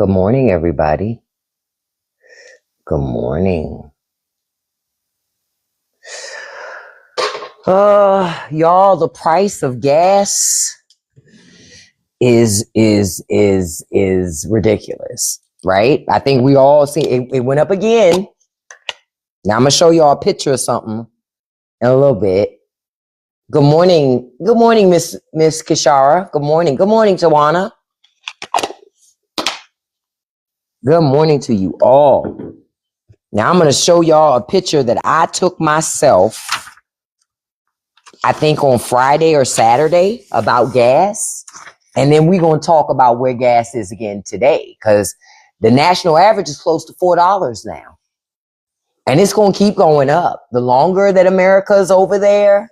Good morning, everybody. Good morning. Y'all, the price of gas is ridiculous, right? I think we all see it, it went up again. Now I'm gonna show y'all a picture of something in a little bit. Good morning, Miss Kishara. Good morning, Tawana. Good morning to you all. Now I'm gonna show y'all a picture that I took myself, I think on Friday or Saturday, about gas. And then we're going to talk about where gas is again today, because the national average is close to $4 now. And it's going to keep going up. The longer that America is over there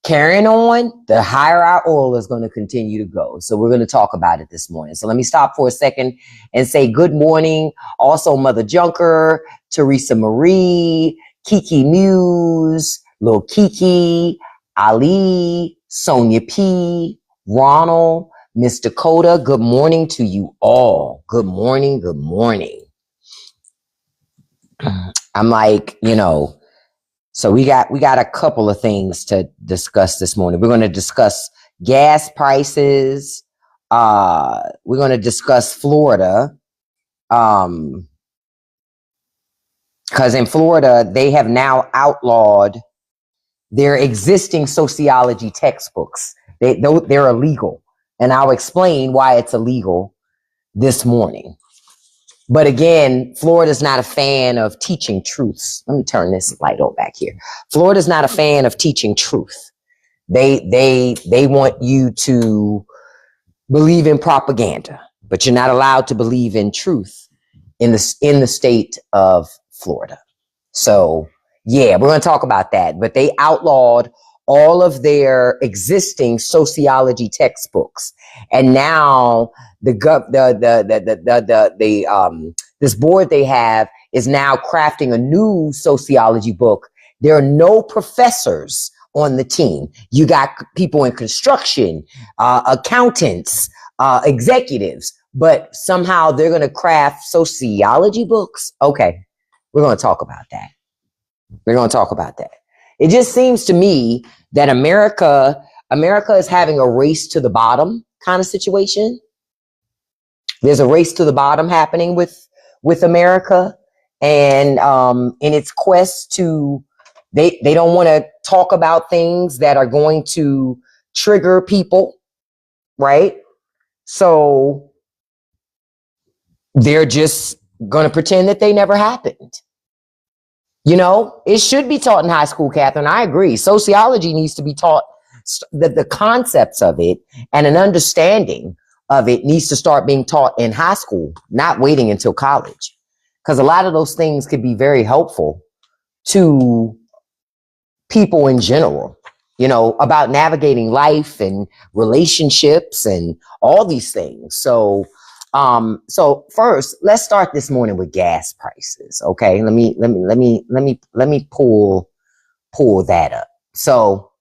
carrying on, the higher our oil is going to continue to go. So we're going to talk about it this morning. So let me stop for a second and say good morning. Also, Mother Junker, Teresa Marie, Kiki Muse, Lil Kiki, Ali, Sonia P, Ronald, Miss Dakota. Good morning to you all. Good morning. Good morning. I'm like, so we got a couple of things to discuss this morning. We're going to discuss gas prices. We're going to discuss Florida. Because in Florida, they have now outlawed their existing sociology textbooks. They're illegal. And I'll explain why it's illegal this morning. But again, Florida's not a fan of teaching truths. Let me turn this light on back here. Florida's not a fan of teaching truth. They want you to believe in propaganda, but you're not allowed to believe in truth in the state of Florida. So yeah, we're going to talk about that. But they outlawed all of their existing sociology textbooks, and now this board they have is now crafting a new sociology book. There are no professors on the team. You got people in construction, accountants, executives, but somehow they're going to craft sociology books. Okay, we're going to talk about that. We're going to talk about that. It just seems to me that America is having a race to the bottom kind of situation. There's a race to the bottom happening with America, and in its quest to, they don't want to talk about things that are going to trigger people, right? So they're just going to pretend that they never happened. It should be taught in high school, Catherine. I agree. Sociology needs to be taught, the concepts of it and an understanding of it needs to start being taught in high school, not waiting until college. Because a lot of those things could be very helpful to people in general, about navigating life and relationships and all these things. So first, let's start this morning with gas prices. Okay, let me pull that up. So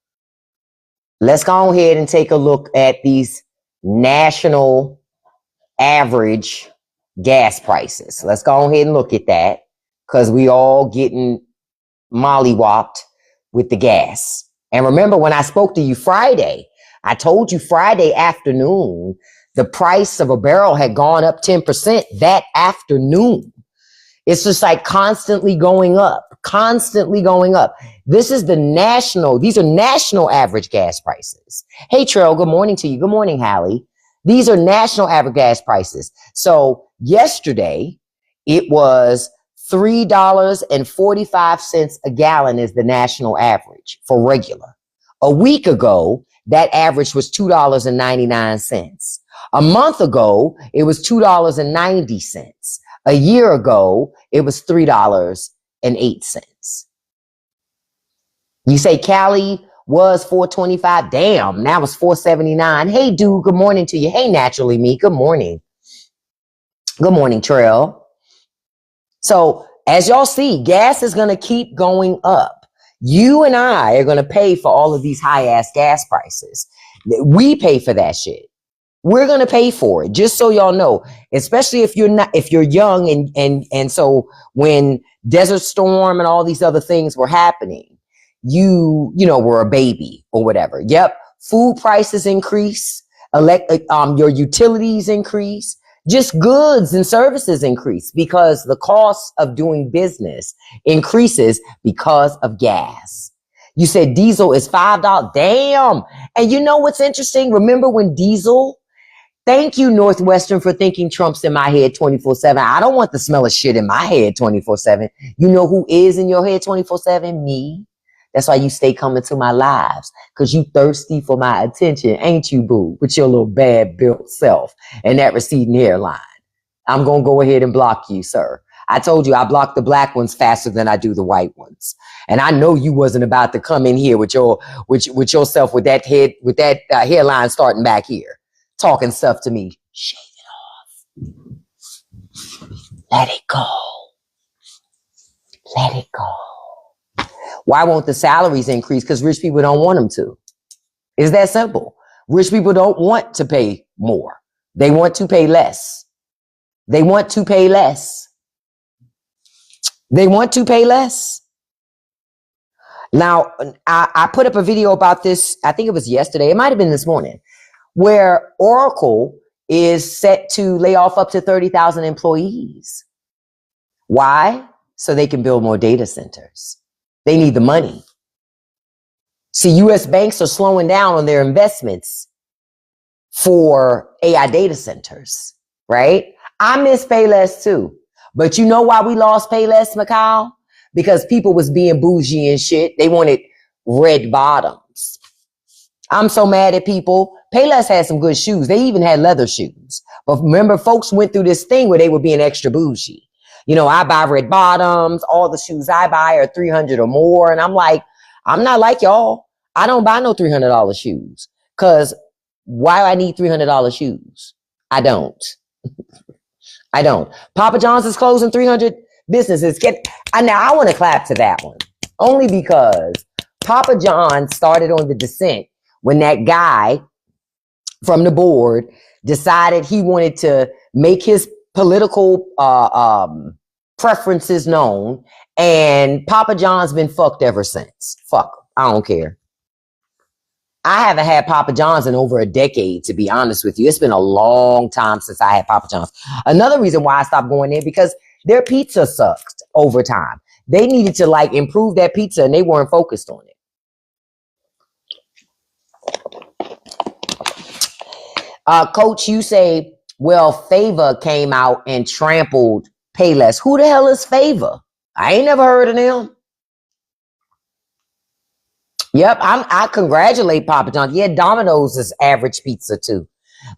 let's go ahead and take a look at these national average gas prices. Let's go ahead and look at that, because we all getting mollywopped with the gas. And remember, when I spoke to you Friday, I told you Friday afternoon the price of a barrel had gone up 10% that afternoon. It's just like constantly going up. These are national average gas prices. Hey, Trell, good morning to you. Good morning, Hallie. These are national average gas prices. So yesterday, it was $3.45 a gallon is the national average for regular. A week ago, that average was $2.99. A month ago, it was $2.90. A year ago, it was $3.08. You say Cali was $4.25. Damn, now it's $4.79. Hey, dude, good morning to you. Hey, Naturally Me, good morning. Good morning, Trail. So as y'all see, gas is going to keep going up. You and I are going to pay for all of these high-ass gas prices. We pay for that shit. We're going to pay for it, just so y'all know, especially if you're young and so when Desert Storm and all these other things were happening, were a baby or whatever. Yep. Food prices increase, your utilities increase, just goods and services increase because the cost of doing business increases because of gas. You said diesel is $5. Damn. And you know what's interesting? Remember when diesel, thank you, Northwestern, for thinking Trump's in my head 24/7. I don't want the smell of shit in my head 24/7. You know who is in your head 24/7? Me. That's why you stay coming to my lives, because you thirsty for my attention, ain't you, boo? With your little bad built self and that receding hairline. I'm going to go ahead and block you, sir. I told you I block the black ones faster than I do the white ones. And I know you wasn't about to come in here with yourself with that hairline starting back here, talking stuff to me. Shave it off. Let it go. Let it go. Why won't the salaries increase? Because rich people don't want them to. It's that simple. Rich people don't want to pay more. They want to pay less. They want to pay less. They want to pay less. Now, I put up a video about this, I think it was yesterday, it might have been this morning, where Oracle is set to lay off up to 30,000 employees. Why? So they can build more data centers. They need the money. See, U.S. banks are slowing down on their investments for AI data centers, right? I miss Payless too. But you know why we lost Payless, Macau? Because people was being bougie and shit. They wanted red bottoms. I'm so mad at people. Payless had some good shoes. They even had leather shoes. But remember, folks went through this thing where they were being extra bougie. You know, I buy red bottoms. All the shoes I buy are $300 or more. And I'm like, I'm not like y'all. I don't buy no $300 shoes. Because why I need $300 shoes? I don't. I don't. Papa John's is closing 300 businesses. Now, I want to clap to that one. Only because Papa John started on the descent when that guy from the board decided he wanted to make his political preferences known, and Papa John's been fucked ever since. Fuck, I don't care. I haven't had Papa John's in over a decade, to be honest with you. It's been a long time since I had Papa John's. Another reason why I stopped going there, because their pizza sucked over time. They needed to improve that pizza, and they weren't focused on it. Coach, you say, well, Favor came out and trampled Payless. Who the hell is Favor? I ain't never heard of them. Yep, I congratulate Papa John's. Yeah, Domino's is average pizza too.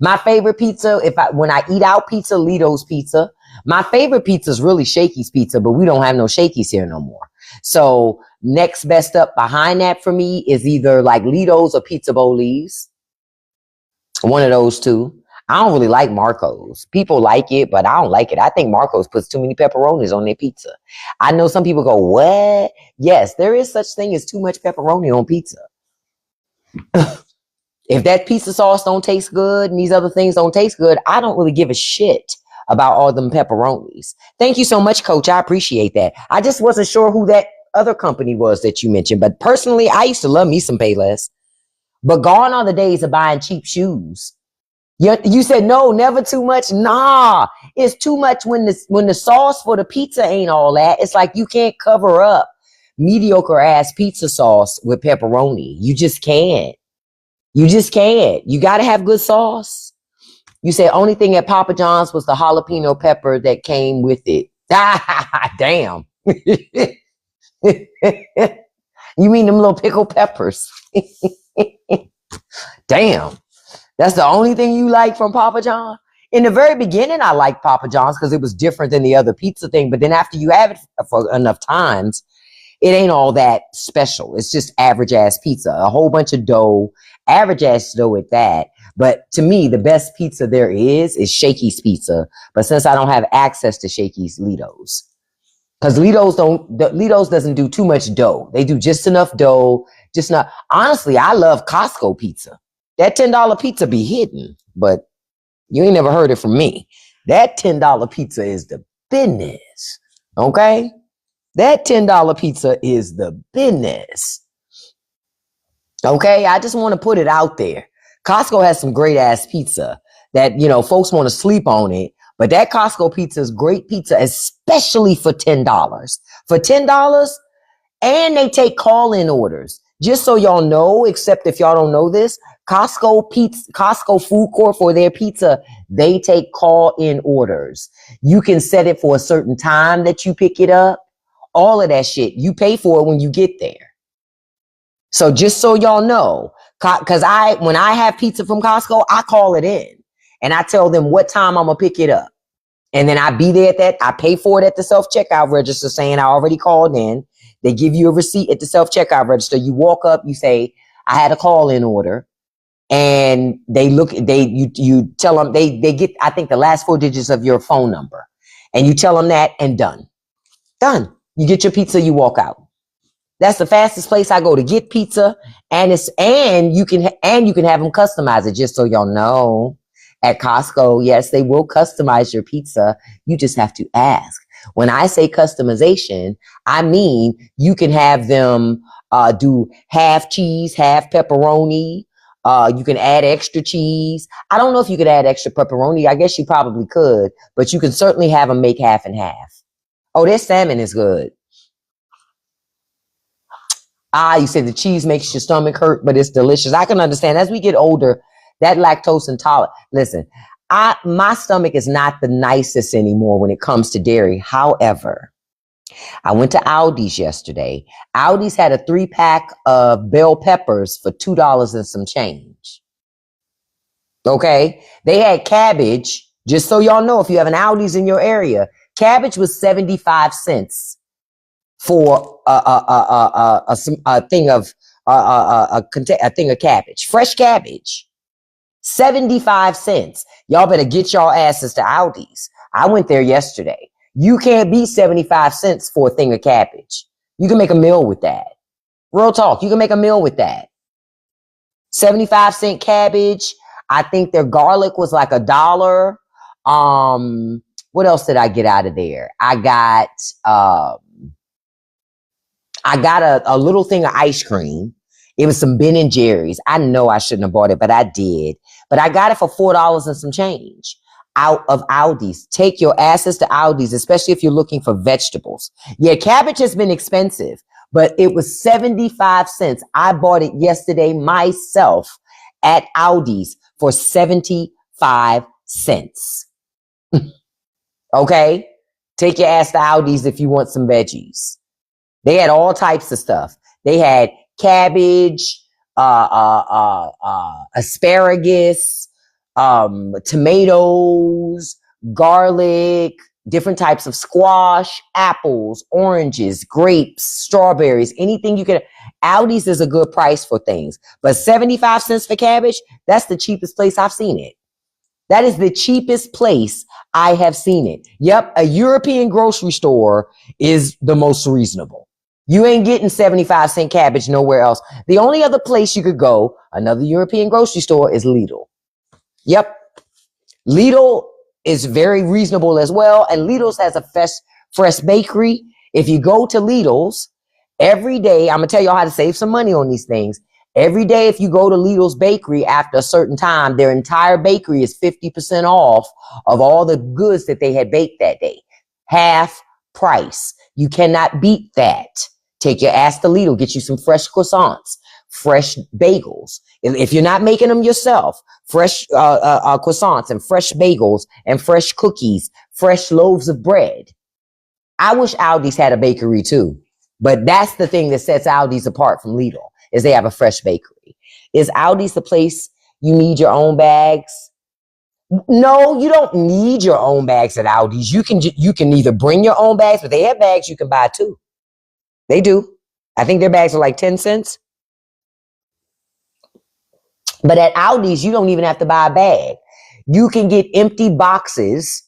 My favorite pizza, when I eat out pizza, Lito's Pizza. My favorite pizza is really Shakey's Pizza, but we don't have no Shakey's here no more. So next best up behind that for me is either Lito's or Pizza Boli's. One of those two. I don't really like Marco's. People like it, but I don't like it. I think Marco's puts too many pepperonis on their pizza. I know some people go, what? Yes, there is such thing as too much pepperoni on pizza. If that pizza sauce don't taste good and these other things don't taste good, I don't really give a shit about all them pepperonis. Thank you so much, Coach. I appreciate that. I just wasn't sure who that other company was that you mentioned. But personally, I used to love me some Payless. But gone are the days of buying cheap shoes. You said, no, never too much. Nah, it's too much when the sauce for the pizza ain't all that. It's like you can't cover up mediocre ass pizza sauce with pepperoni. You just can't. You just can't. You got to have good sauce. You said only thing at Papa John's was the jalapeno pepper that came with it. Damn. You mean them little pickled peppers? Damn. That's the only thing you like from Papa John? In the very beginning, I liked Papa John's because it was different than the other pizza thing. But then after you have it for enough times, it ain't all that special. It's just average ass pizza, a whole bunch of dough, average ass dough at that. But to me, the best pizza there is Shakey's Pizza. But since I don't have access to Shakey's, Lito's. Because Lito's doesn't do too much dough. They do just enough dough, just not. Honestly, I love Costco pizza. That $10 pizza be hidden, but You ain't never heard it from me. That $10 pizza is the business. Okay? That $10 pizza is the business. Okay? I just want to put it out there. Costco has some great ass pizza that, you know, folks want to sleep on it. But that Costco pizza is great pizza, especially for $10. For $10, and they take call-in orders. Just so y'all know, except if y'all don't know this, Costco food court for their pizza, they take call-in orders. You can set it for a certain time that you pick it up. All of that shit. You pay for it when you get there. So just so y'all know, because when I have pizza from Costco, I call it in and I tell them what time I'm gonna pick it up. And then I be there at that. I pay for it at the self-checkout register saying I already called in. They give you a receipt at the self-checkout register. You walk up, you say, I had a call-in order. And they look, you tell them, they get, I think, the last 4 digits of your phone number. And you tell them that, and done. Done. You get your pizza, you walk out. That's the fastest place I go to get pizza. And you can have them customize it, just so y'all know. At Costco, yes, they will customize your pizza. You just have to ask. When I say customization, I mean you can have them do half cheese, half pepperoni. You can add extra cheese. I don't know if you could add extra pepperoni. I guess you probably could, but you can certainly have them make half and half. Oh, their salmon is good. You said the cheese makes your stomach hurt, but it's delicious. I can understand. As we get older, that lactose intolerant. Listen, my stomach is not the nicest anymore when it comes to dairy. However, I went to Aldi's yesterday. Aldi's had a 3-pack of bell peppers for $2 and some change. Okay. They had cabbage. Just so y'all know, if you have an Aldi's in your area, cabbage was 75 cents for a thing of cabbage, fresh cabbage. 75 cents. Y'all better get y'all asses to Aldi's. I went there yesterday. You can't beat 75 cents for a thing of cabbage. You can make a meal with that. Real talk. You can make a meal with that. 75-cent cabbage. I think their garlic was like $1. What else did I get out of there? I got a little thing of ice cream. It was some Ben and Jerry's. I know I shouldn't have bought it, but I did. But I got it for $4 and some change out of Aldi's. Take your asses to Aldi's, especially if you're looking for vegetables. Yeah, cabbage has been expensive, but it was 75 cents. I bought it yesterday myself at Aldi's for 75 cents. Okay? Take your ass to Aldi's if you want some veggies. They had all types of stuff. They had cabbage, asparagus, tomatoes, garlic, different types of squash, apples, oranges, grapes, strawberries, anything you can. Aldi's is a good price for things, but 75 cents for cabbage, that's the cheapest place I've seen it. That is the cheapest place I have seen it. Yep, a European grocery store is the most reasonable. You ain't getting 75-cent cabbage nowhere else. The only other place you could go, another European grocery store, is Lidl. Yep. Lidl is very reasonable as well. And Lidl's has a fresh bakery. If you go to Lidl's every day, I'm going to tell y'all how to save some money on these things. Every day, if you go to Lidl's bakery after a certain time, their entire bakery is 50% off of all the goods that they had baked that day. Half price. You cannot beat that. Take your ass to Lidl, get you some fresh croissants, fresh bagels. If you're not making them yourself, fresh croissants and fresh bagels and fresh cookies, fresh loaves of bread. I wish Aldi's had a bakery too, but that's the thing that sets Aldi's apart from Lidl, is they have a fresh bakery. Is Aldi's the place you need your own bags? No, you don't need your own bags at Aldi's. You can either bring your own bags, but they have bags you can buy too. They do. I think their bags are like 10 cents. But at Aldi's, you don't even have to buy a bag. You can get empty boxes.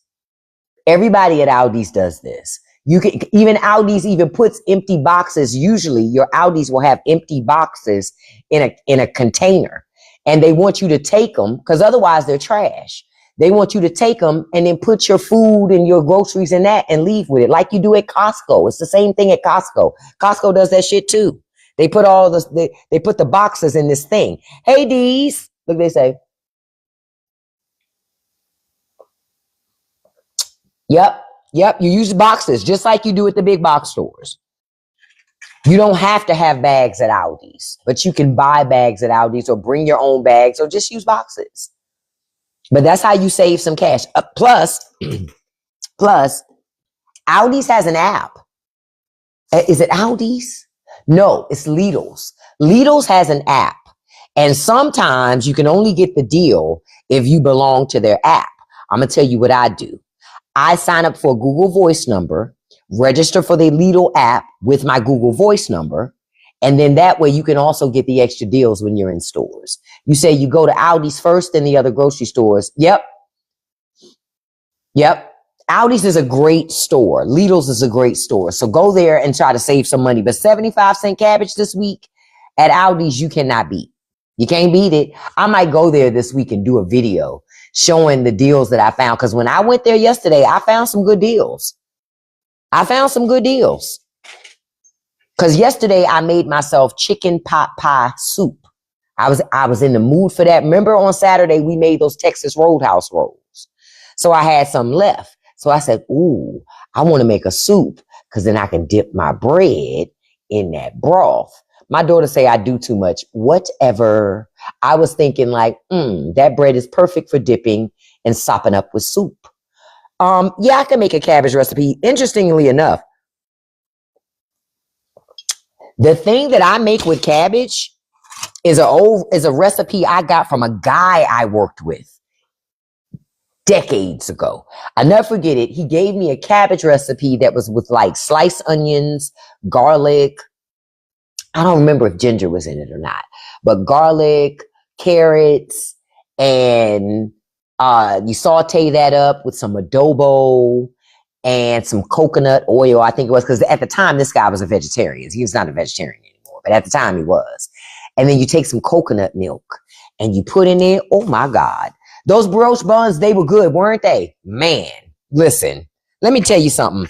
Everybody at Aldi's does this. Even Aldi's even puts empty boxes. Usually your Aldi's will have empty boxes in a container, and they want you to take them because otherwise they're trash. They want you to take them and then put your food and your groceries in that and leave with it, like you do at Costco. It's the same thing at Costco. Costco does that shit too. They put all this, they put the boxes in this thing. Hey, D's. Look, they say. Yep. You use boxes just like you do at the big box stores. You don't have to have bags at Aldi's, but you can buy bags at Aldi's or bring your own bags or just use boxes. But that's how you save some cash. Plus, Aldi's has an app. Is it Aldi's? No, it's Lidl's. Lidl's has an app. And sometimes you can only get the deal if you belong to their app. I'm going to tell you what I do. I sign up for a Google Voice number, register for the Lidl app with my Google Voice number, and then that way you can also get the extra deals when you're in stores. You say you go to Aldi's first, then the other grocery stores. Yep. Aldi's is a great store. Lidl's is a great store. So go there and try to save some money. But 75-cent cabbage this week at Aldi's, you cannot beat. You can't beat it. I might go there this week and do a video showing the deals that I found. Because when I went there yesterday, I found some good deals. Because yesterday I made myself chicken pot pie soup. I was in the mood for that. Remember on Saturday, we made those Texas Roadhouse rolls. So I had some left. So I said, ooh, I want to make a soup because then I can dip my bread in that broth. My daughter say I do too much. Whatever. I was thinking like, that bread is perfect for dipping and sopping up with soup. Yeah, I can make a cabbage recipe. Interestingly enough, the thing that I make with cabbage is a recipe I got from a guy I worked with decades ago. I'll never forget it. He gave me a cabbage recipe that was with like sliced onions, garlic. I don't remember if ginger was in it or not, but garlic, carrots, and you saute that up with some adobo and some coconut oil, I think it was, because at the time, this guy was a vegetarian. He was not a vegetarian anymore, but at the time he was. And then you take some coconut milk and you put in there. Oh my God. Those brioche buns, they were good, weren't they? Man, listen, let me tell you something.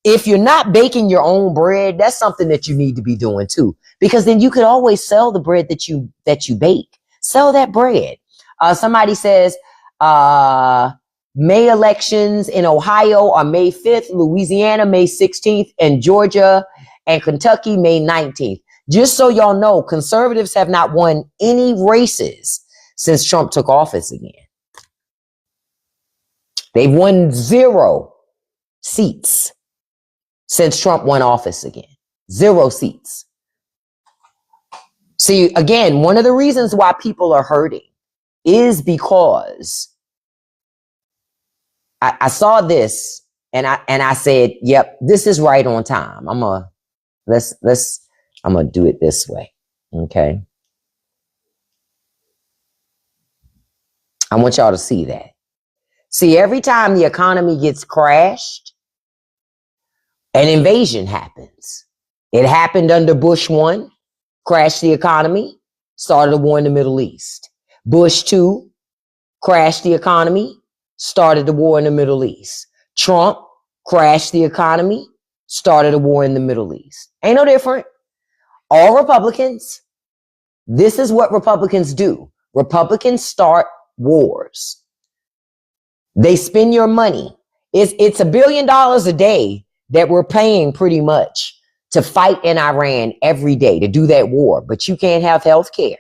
If you're not baking your own bread, that's something that you need to be doing too, because then you could always sell the bread that you bake. Sell that bread. Somebody says, May elections in Ohio are May 5th, Louisiana, May 16th, and Georgia and Kentucky, May 19th. Just so y'all know, conservatives have not won any races since Trump took office again. They've won 0 seats since Trump won office again. 0 seats. See, again, one of the reasons why people are hurting is because I saw this and I said, yep, this is right on time. I'm gonna do it this way. Okay. I want y'all to see that. See, every time the economy gets crashed, an invasion happens. It happened under Bush 1, crashed the economy, started a war in the Middle East. Bush 2, crashed the economy, started the war in the Middle East. Trump crashed the economy, started a war in the Middle East. Ain't no different. All Republicans, this is what Republicans do. Republicans start wars. They spend your money. It's $1 billion a day that we're paying pretty much to fight in Iran every day to do that war. But you can't have health care.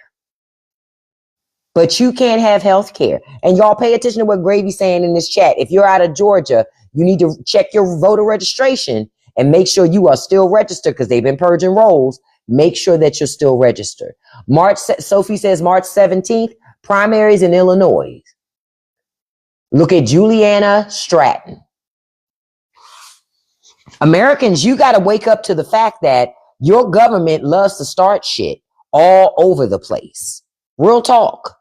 And y'all pay attention to what Gravy's saying in this chat. If you're out of Georgia, you need to check your voter registration and make sure you are still registered, because they've been purging rolls. Make sure that you're still registered. Sophie says March 17th, primaries in Illinois. Look at Juliana Stratton. Americans, you got to wake up to the fact that your government loves to start shit all over the place. Real talk.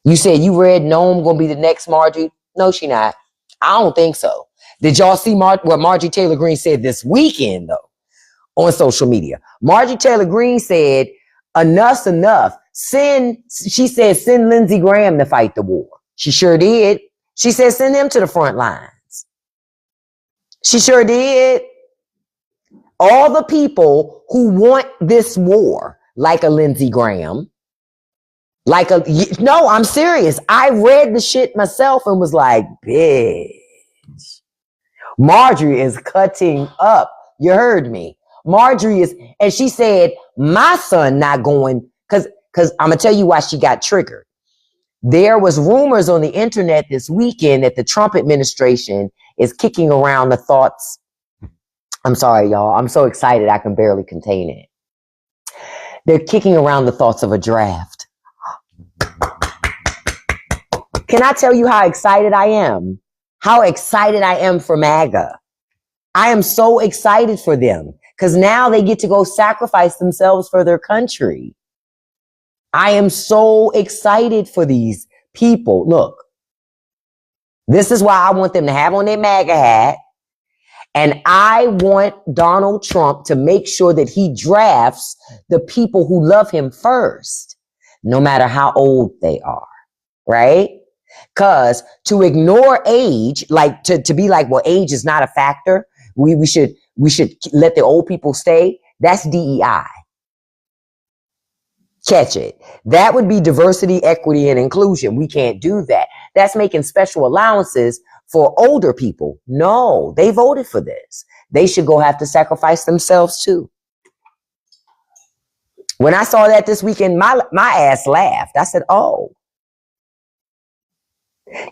You said you read Noam gonna be the next Margie. No, she not. I don't think so. Did y'all see what Margie Taylor Greene said this weekend, though, on social media? Margie Taylor Greene said, enough's enough. she said, send Lindsey Graham to fight the war. She sure did. She said, send him to the front lines. She sure did. All the people who want this war, like a Lindsey Graham, no, I'm serious. I read the shit myself and was like, bitch, Marjorie is cutting up. You heard me. Marjorie is, and she said, my son not going, because I'm going to tell you why she got triggered. There was rumors on the internet this weekend that the Trump administration is kicking around the thoughts. I'm sorry, y'all. I'm so excited I can barely contain it. They're kicking around the thoughts of a draft. Can I tell you how excited I am? How excited I am for MAGA. I am so excited for them because now they get to go sacrifice themselves for their country. I am so excited for these people. Look, this is why I want them to have on their MAGA hat. And I want Donald Trump to make sure that he drafts the people who love him first, no matter how old they are, right? Because to ignore age, like to be like, well, age is not a factor. We should let the old people stay. That's DEI. Catch it. That would be diversity, equity, and inclusion. We can't do that. That's making special allowances for older people. No, they voted for this. They should go have to sacrifice themselves too. When I saw that this weekend, my ass laughed. I said, oh.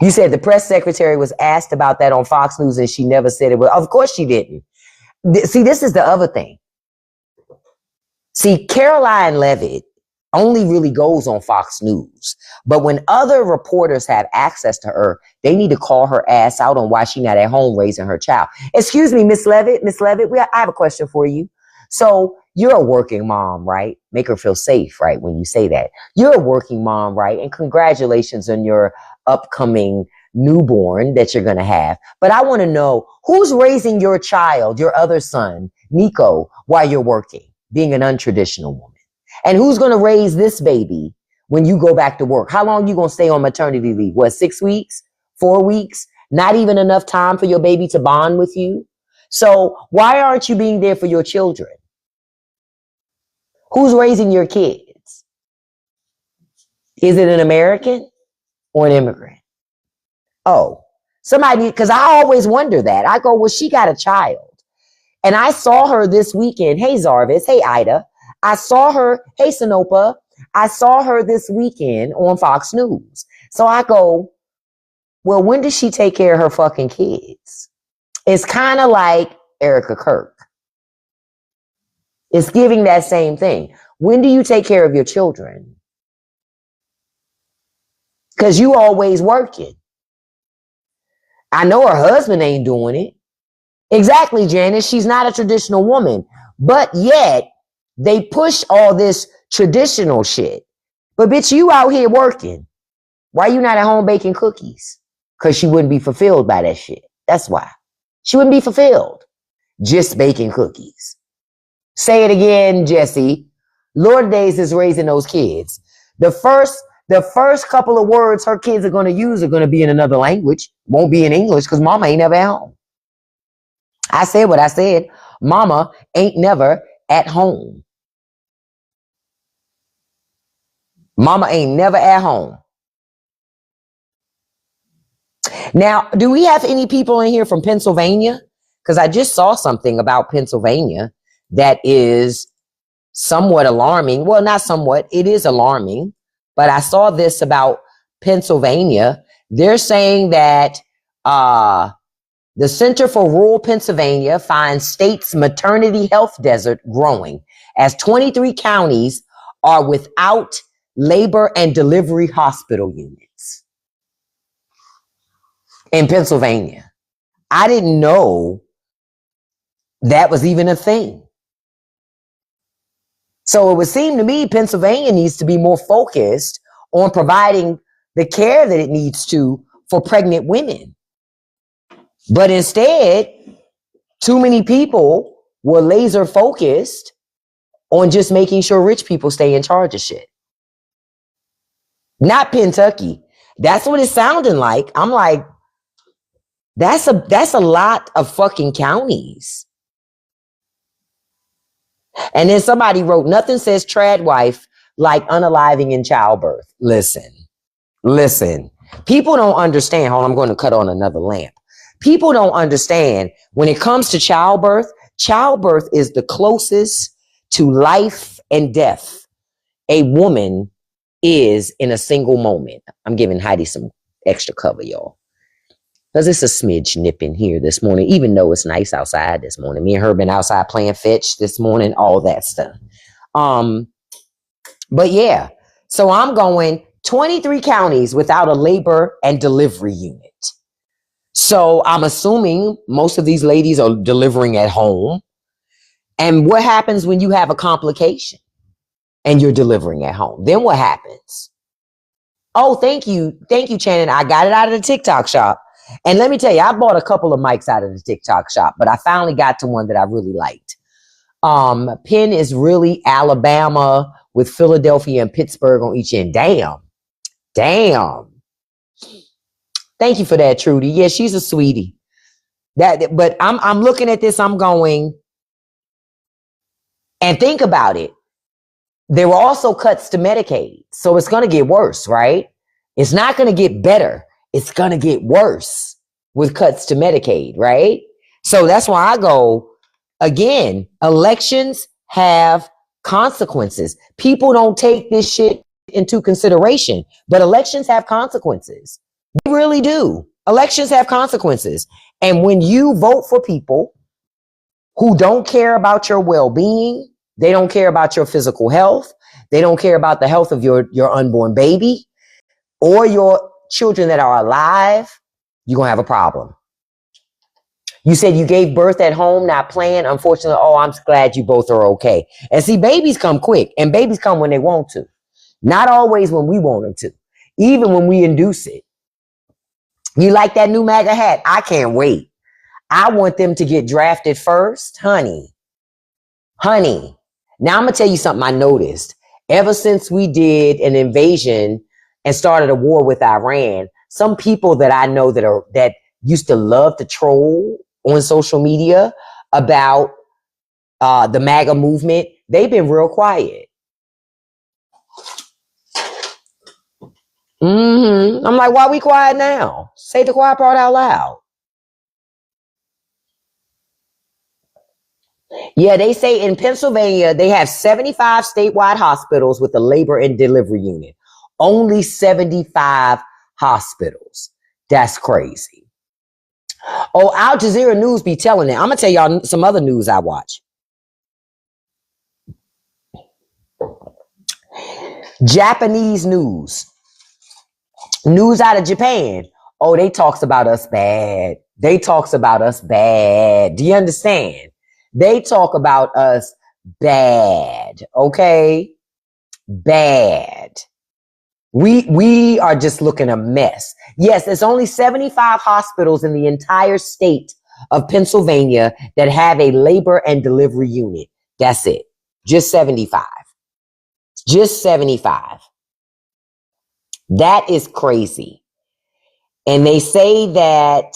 You said the press secretary was asked about that on Fox News and she never said it. Well, of course she didn't. See, this is the other thing. See, Caroline Levitt only really goes on Fox News. But when other reporters have access to her, they need to call her ass out on why she's not at home raising her child. Excuse me, Miss Levitt, I have a question for you. So you're a working mom, right? Make her feel safe, right? When you say that. You're a working mom, right? And congratulations on your upcoming newborn that you're going to have. But I want to know who's raising your child, your other son, Nico, while you're working, being an untraditional woman. And who's going to raise this baby when you go back to work? How long you going to stay on maternity leave? What, 6 weeks? 4 weeks? Not even enough time for your baby to bond with you? So why aren't you being there for your children? Who's raising your kids? Is it an American or an immigrant? Oh, somebody, because I always wonder that. I go, well, she got a child. And I saw her this weekend. Hey, Zarvis. Hey, Ida. I saw her, hey, Sinopa, I saw her this weekend on Fox News. So I go, well, when does she take care of her fucking kids? It's kind of like Erica Kirk. It's giving that same thing. When do you take care of your children? Because you always working. I know her husband ain't doing it. Exactly, Janice. She's not a traditional woman. But yet, they push all this traditional shit. But bitch, you out here working. Why you not at home baking cookies? Because she wouldn't be fulfilled by that shit. That's why. She wouldn't be fulfilled. Just baking cookies. Say it again, Jesse. Lord Days is raising those kids. The first couple of words her kids are going to use are going to be in another language. Won't be in English because mama ain't never at home. I said what I said. Mama ain't never at home. Mama ain't never at home. Now, do we have any people in here from Pennsylvania? Because I just saw something about Pennsylvania that is somewhat alarming. Well, not somewhat. It is alarming. But I saw this about Pennsylvania. They're saying that the Center for Rural Pennsylvania finds state's maternity health desert growing as 23 counties are without labor and delivery hospital units in Pennsylvania. I didn't know that was even a thing. So it would seem to me Pennsylvania needs to be more focused on providing the care that it needs to for pregnant women. But instead, too many people were laser focused on just making sure rich people stay in charge of shit. Not Kentucky. That's what it's sounding like. I'm like, that's a lot of fucking counties. And then somebody wrote, nothing says trad wife like unaliving in childbirth. Listen. People don't understand. Hold on, I'm going to cut on another lamp. People don't understand when it comes to childbirth is the closest to life and death a woman is in a single moment. I'm giving Heidi some extra cover, y'all. Because it's a smidge nipping here this morning, even though it's nice outside this morning. Me and her been outside playing fetch this morning, all that stuff. But yeah, so I'm going 23 counties without a labor and delivery unit. So I'm assuming most of these ladies are delivering at home. And what happens when you have a complication and you're delivering at home? Then what happens? Oh, thank you. Thank you, Shannon. I got it out of the TikTok shop. And let me tell you, I bought a couple of mics out of the TikTok shop, but I finally got to one that I really liked. Penn is really Alabama with Philadelphia and Pittsburgh on each end. Damn. Thank you for that, Trudy. Yeah, she's a sweetie. But I'm looking at this, I'm going, and think about it. There were also cuts to Medicaid. So it's going to get worse, right? It's not going to get better. It's going to get worse with cuts to Medicaid, right? So that's why I go, again, elections have consequences. People don't take this shit into consideration, but elections have consequences. They really do. Elections have consequences. And when you vote for people who don't care about your well-being, they don't care about your physical health, they don't care about the health of your unborn baby or your children that are alive, you're going to have a problem. You said you gave birth at home, not planned. Unfortunately, I'm glad you both are okay. And see, babies come quick, and babies come when they want to. Not always when we want them to, even when we induce it. You like that new MAGA hat? I can't wait. I want them to get drafted first. Honey. Now I'm going to tell you something I noticed. Ever since we did an invasion and started a war with Iran, some people that I know that used to love to troll on social media about the MAGA movement, they've been real quiet. I'm like, why are we quiet now? Say the quiet part out loud. Yeah, they say in Pennsylvania, they have 75 statewide hospitals with a labor and delivery unit. Only 75 hospitals. That's crazy. Oh, Al Jazeera News be telling it. I'm going to tell y'all some other news I watch. Japanese news. News out of Japan. Oh, they talks about us bad. Do you understand? They talk about us bad. Okay? Bad. We are just looking a mess. Yes, there's only 75 hospitals in the entire state of Pennsylvania that have a labor and delivery unit. That's it. Just 75. Just 75. That is crazy. And they say that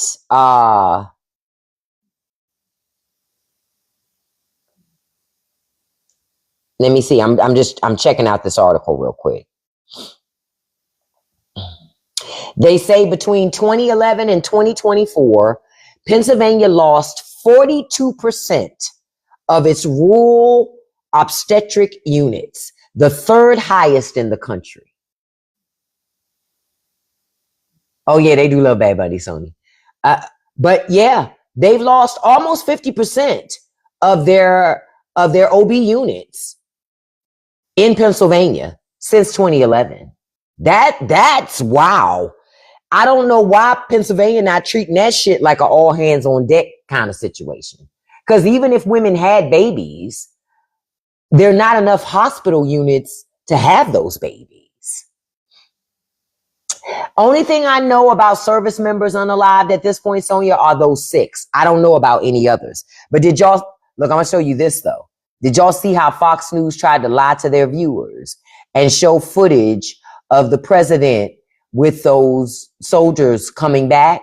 let me see. I'm checking out this article real quick. They say between 2011 and 2024, Pennsylvania lost 42% of its rural obstetric units, the third highest in the country. Oh yeah, they do love Bad Bunny, Sony. But yeah, they've lost almost 50% of their OB units in Pennsylvania since 2011. That's wow. I don't know why Pennsylvania not treating that shit like an all hands on deck kind of situation. Because even if women had babies, there are not enough hospital units to have those babies. Only thing I know about service members unalived at this point, Sonia, are those 6. I don't know about any others. But did y'all, look, I'm going to show you this though. Did y'all see how Fox News tried to lie to their viewers and show footage of the president with those soldiers coming back,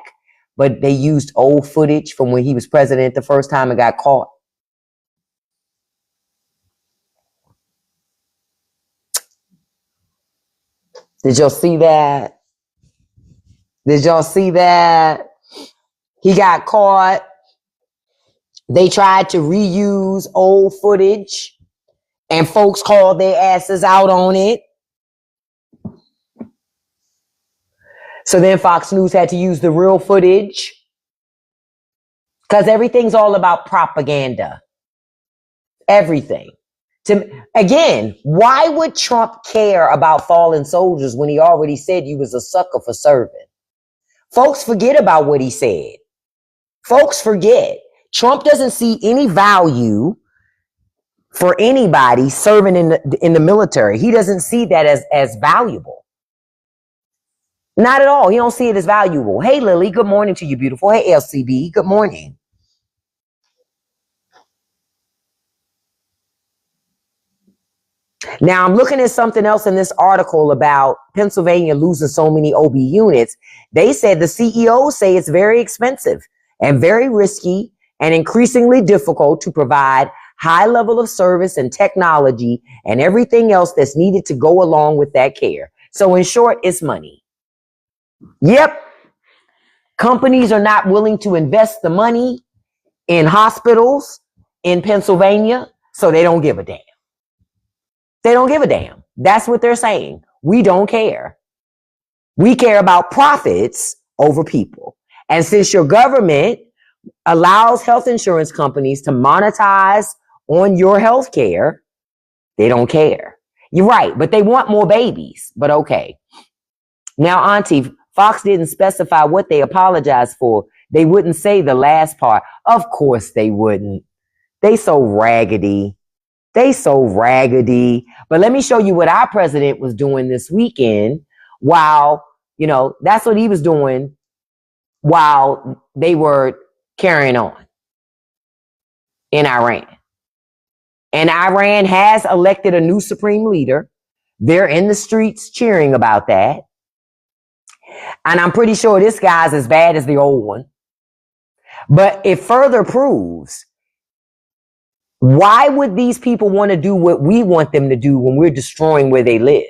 but they used old footage from when he was president the first time and got caught. Did y'all see that? Did y'all see that? He got caught. They tried to reuse old footage and folks called their asses out on it. So then Fox News had to use the real footage because everything's all about propaganda. Everything. Again, why would Trump care about fallen soldiers when he already said you was a sucker for serving? Folks forget about what he said. Folks forget. Trump doesn't see any value for anybody serving in the military. He doesn't see that as valuable. Not at all. He don't see it as valuable. Hey, Lily, good morning to you, beautiful. Hey, LCB, good morning. Now, I'm looking at something else in this article about Pennsylvania losing so many OB units. They said the CEOs say it's very expensive and very risky and increasingly difficult to provide high level of service and technology and everything else that's needed to go along with that care. So in short, it's money. Yep. Companies are not willing to invest the money in hospitals in Pennsylvania, so they don't give a damn. They don't give a damn. That's what they're saying. We don't care. We care about profits over people. And since your government allows health insurance companies to monetize on your health care, they don't care. You're right, but they want more babies. But okay. Now, Auntie, Fox didn't specify what they apologized for. They wouldn't say the last part. Of course they wouldn't. They so raggedy. They so raggedy. But let me show you what our president was doing this weekend while, that's what he was doing while they were carrying on in Iran. And Iran has elected a new supreme leader. They're in the streets cheering about that. And I'm pretty sure this guy's as bad as the old one. But it further proves, why would these people want to do what we want them to do when we're destroying where they live?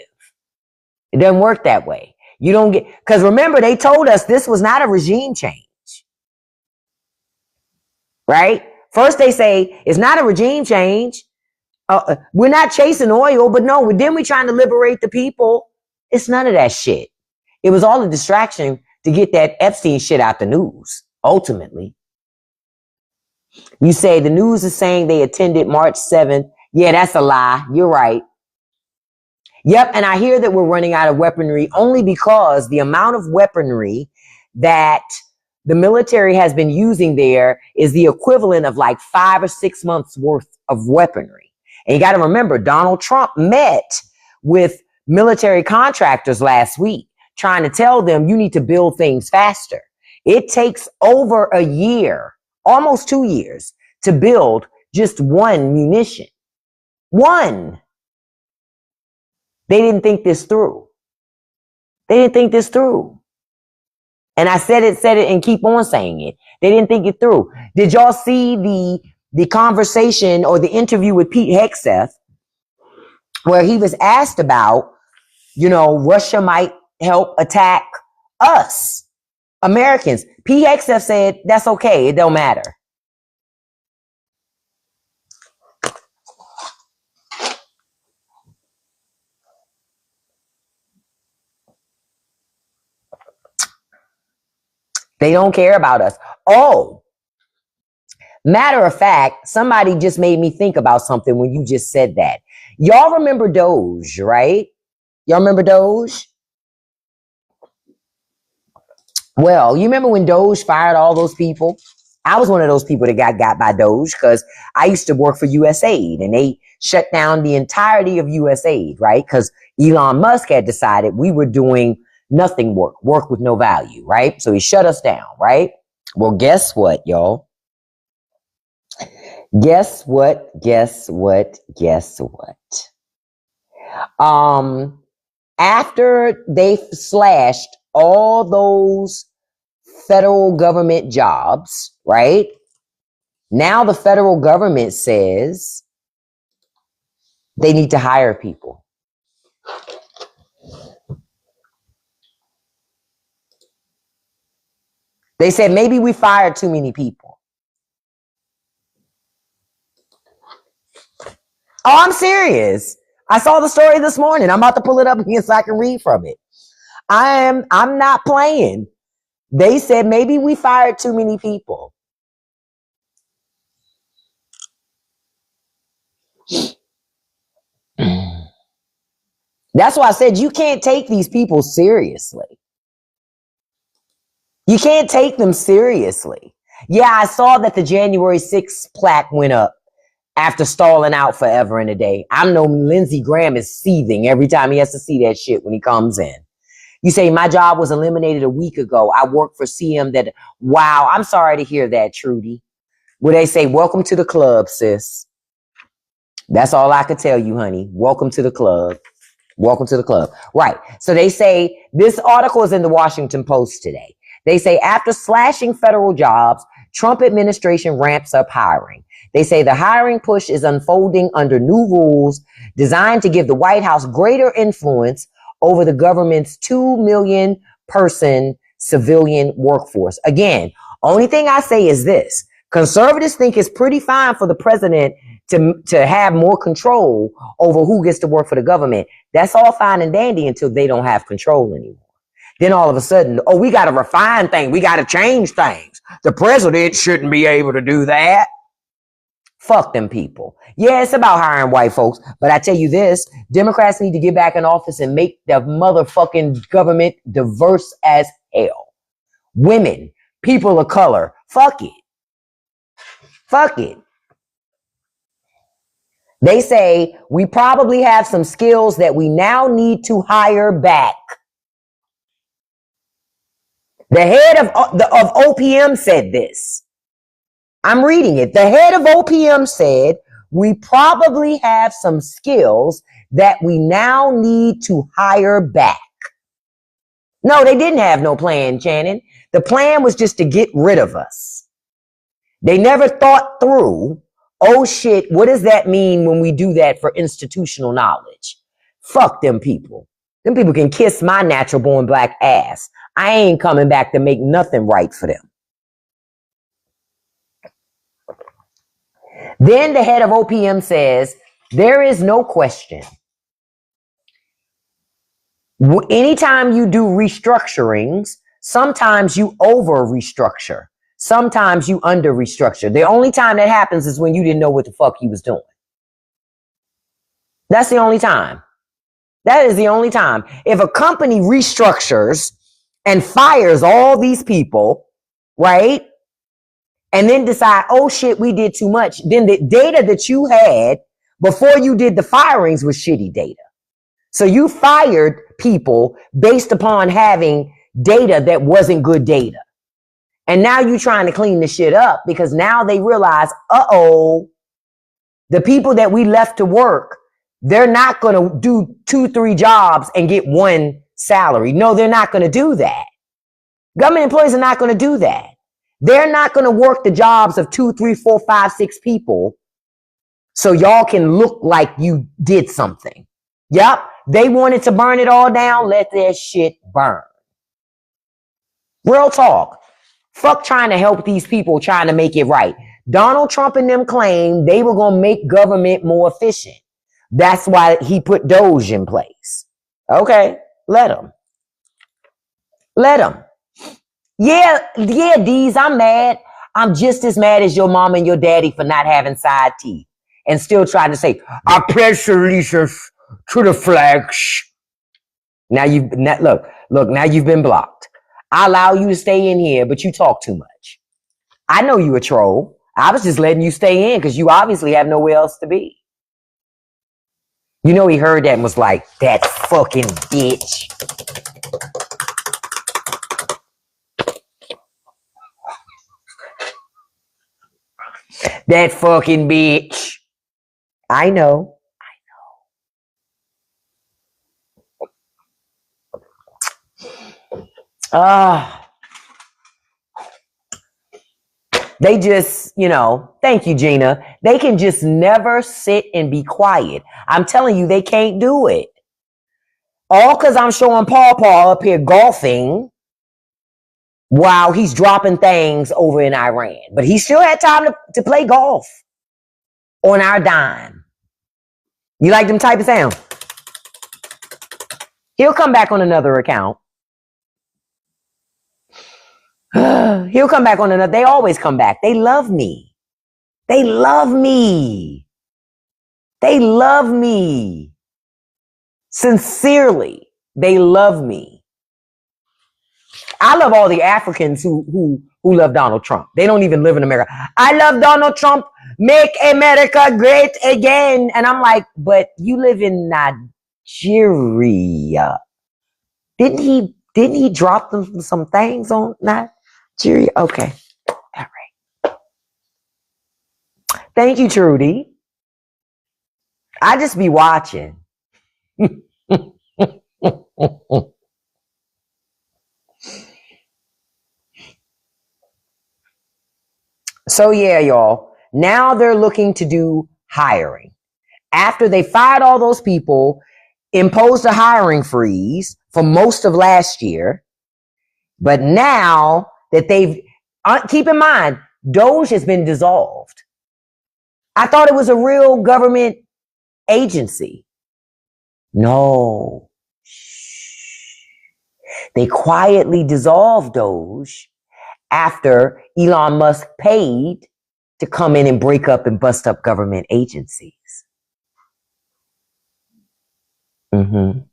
It doesn't work that way. You don't get, because remember, they told us this was not a regime change. Right? First they say it's not a regime change. We're not chasing oil, but no, then we're trying to liberate the people. It's none of that shit. It was all a distraction to get that Epstein shit out the news, ultimately. You say the news is saying they attended March 7th. Yeah, that's a lie. You're right. Yep, and I hear that we're running out of weaponry only because the amount of weaponry that the military has been using there is the equivalent of like 5 or 6 months worth of weaponry. And you got to remember, Donald Trump met with military contractors last week trying to tell them you need to build things faster. It takes over a year, almost 2 years, to build just one munition. One. They didn't think this through. They didn't think this through. And I said it, and keep on saying it. They didn't think it through. Did y'all see the conversation or the interview with Pete Hegseth where he was asked about, Russia might help attack us, Americans? Pete Hegseth said, that's okay. It don't matter. They don't care about us. Oh, matter of fact, somebody just made me think about something when you just said that. Y'all remember Doge, right? Y'all remember Doge? Well, you remember when Doge fired all those people? I was one of those people that got by Doge because I used to work for USAID and they shut down the entirety of USAID, right? Because Elon Musk had decided we were doing nothing work with no value, right? So he shut us down, right? Well, guess what, y'all? Guess what? After they slashed all those federal government jobs, right? Now the federal government says they need to hire people. They said maybe we fired too many people. Oh, I'm serious. I saw the story this morning. I'm about to pull it up again so I can read from it. I'm not playing. They said maybe we fired too many people. That's why I said you can't take these people seriously. You can't take them seriously. Yeah, I saw that the January 6th plaque went up after stalling out forever and a day. I know Lindsey Graham is seething every time he has to see that shit when he comes in. You say, my job was eliminated a week ago. I worked for CM that, wow, I'm sorry to hear that, Trudy. Where they say, welcome to the club, sis. That's all I could tell you, honey. Welcome to the club. Welcome to the club. Right. So they say, this article is in the Washington Post today. They say, after slashing federal jobs, Trump administration ramps up hiring. They say the hiring push is unfolding under new rules designed to give the White House greater influence over the government's 2 million person civilian workforce. Again, only thing I say is this. Conservatives think it's pretty fine for the president to have more control over who gets to work for the government. That's all fine and dandy until they don't have control anymore. Then all of a sudden, oh, we got to refine things. We got to change things. The president shouldn't be able to do that. Fuck them people. Yeah, it's about hiring white folks. But I tell you this, Democrats need to get back in office and make the motherfucking government diverse as hell. Women, people of color, fuck it. Fuck it. They say we probably have some skills that we now need to hire back. The head of OPM said this. I'm reading it. The head of OPM said, we probably have some skills that we now need to hire back. No, they didn't have no plan, Shannon. The plan was just to get rid of us. They never thought through, oh shit, what does that mean when we do that for institutional knowledge? Fuck them people. Them people can kiss my natural born black ass. I ain't coming back to make nothing right for them. Then the head of OPM says, there is no question. Anytime you do restructurings, sometimes you over restructure. Sometimes you under restructure. The only time that happens is when you didn't know what the fuck you was doing. That's the only time. That is the only time. If a company restructures and fires all these people, right? And then decide, oh shit, we did too much. Then the data that you had before you did the firings was shitty data. So you fired people based upon having data that wasn't good data. And now you're trying to clean the shit up because now they realize, uh-oh, the people that we left to work, they're not going to do 2-3 jobs and get one salary. No, they're not going to do that. Government employees are not going to do that. They're not going to work the jobs of 2, 3, 4, 5, 6 people so y'all can look like you did something. Yep. They wanted to burn it all down. Let their shit burn. Real talk. Fuck trying to help these people trying to make it right. Donald Trump and them claimed they were going to make government more efficient. That's why he put Doge in place. Okay. Let them. Let them. Yeah, Deez, I'm mad. I'm just as mad as your mom and your daddy for not having side teeth and still trying to say, I pledge allegiance to the flags. Now now you've been blocked. I allow you to stay in here, but you talk too much. I know you a troll. I was just letting you stay in because you obviously have nowhere else to be. You know, he heard that and was like, that fucking bitch. That fucking bitch. I know. They just, thank you, Gina. They can just never sit and be quiet. I'm telling you, they can't do it. All because I'm showing Paw up here golfing while he's dropping things over in Iran. But he still had time to play golf on our dime. You like them type of sound? He'll come back on another account. He'll come back on another. They always come back. They love me. They love me. They love me. Sincerely, they love me. I love all the Africans who love Donald Trump. They don't even live in America. I love Donald Trump. Make America great again. And I'm like, but you live in Nigeria. Didn't he drop them some things on Nigeria? Okay. All right. Thank you, Trudy. I just be watching. So yeah, y'all. Now they're looking to do hiring. After they fired all those people, imposed a hiring freeze for most of last year. But now that keep in mind, Doge has been dissolved. I thought it was a real government agency. No. They quietly dissolved Doge after Elon Musk paid to come in and break up and bust up government agencies. And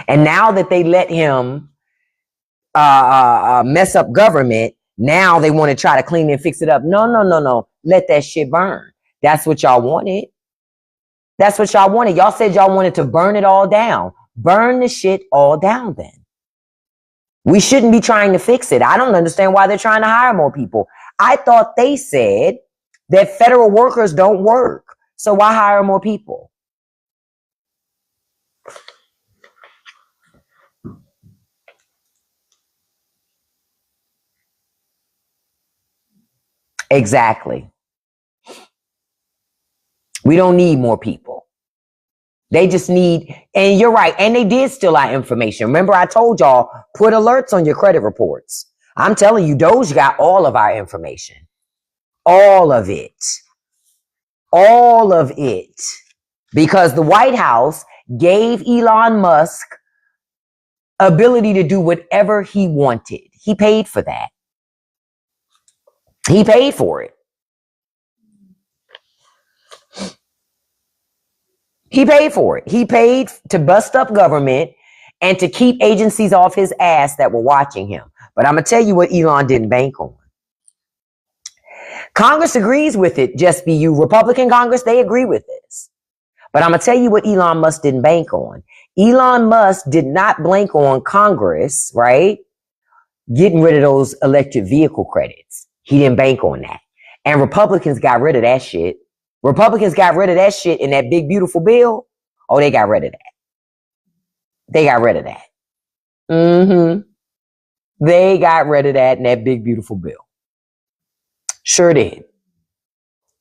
now that they let him mess up government, now they want to try to clean and fix it up. No. Let that shit burn. That's what y'all wanted. That's what y'all wanted. Y'all said y'all wanted to burn it all down. Burn the shit all down then. We shouldn't be trying to fix it. I don't understand why they're trying to hire more people. I thought they said that federal workers don't work. So why hire more people? Exactly. We don't need more people. They just need, and you're right, and they did steal our information. Remember, I told y'all, put alerts on your credit reports. I'm telling you, Doge got all of our information. All of it. All of it. Because the White House gave Elon Musk ability to do whatever he wanted. He paid for that. He paid for it. He paid for it. He paid to bust up government and to keep agencies off his ass that were watching him. But I'm going to tell you what Elon didn't bank on. Congress agrees with it, just be you. Republican Congress, they agree with this. But I'm going to tell you what Elon Musk didn't bank on. Elon Musk did not bank on Congress, right? Getting rid of those electric vehicle credits. He didn't bank on that. And Republicans got rid of that shit. Republicans got rid of that shit in that big, beautiful bill. Oh, they got rid of that. They got rid of that. They got rid of that in that big, beautiful bill. Sure did.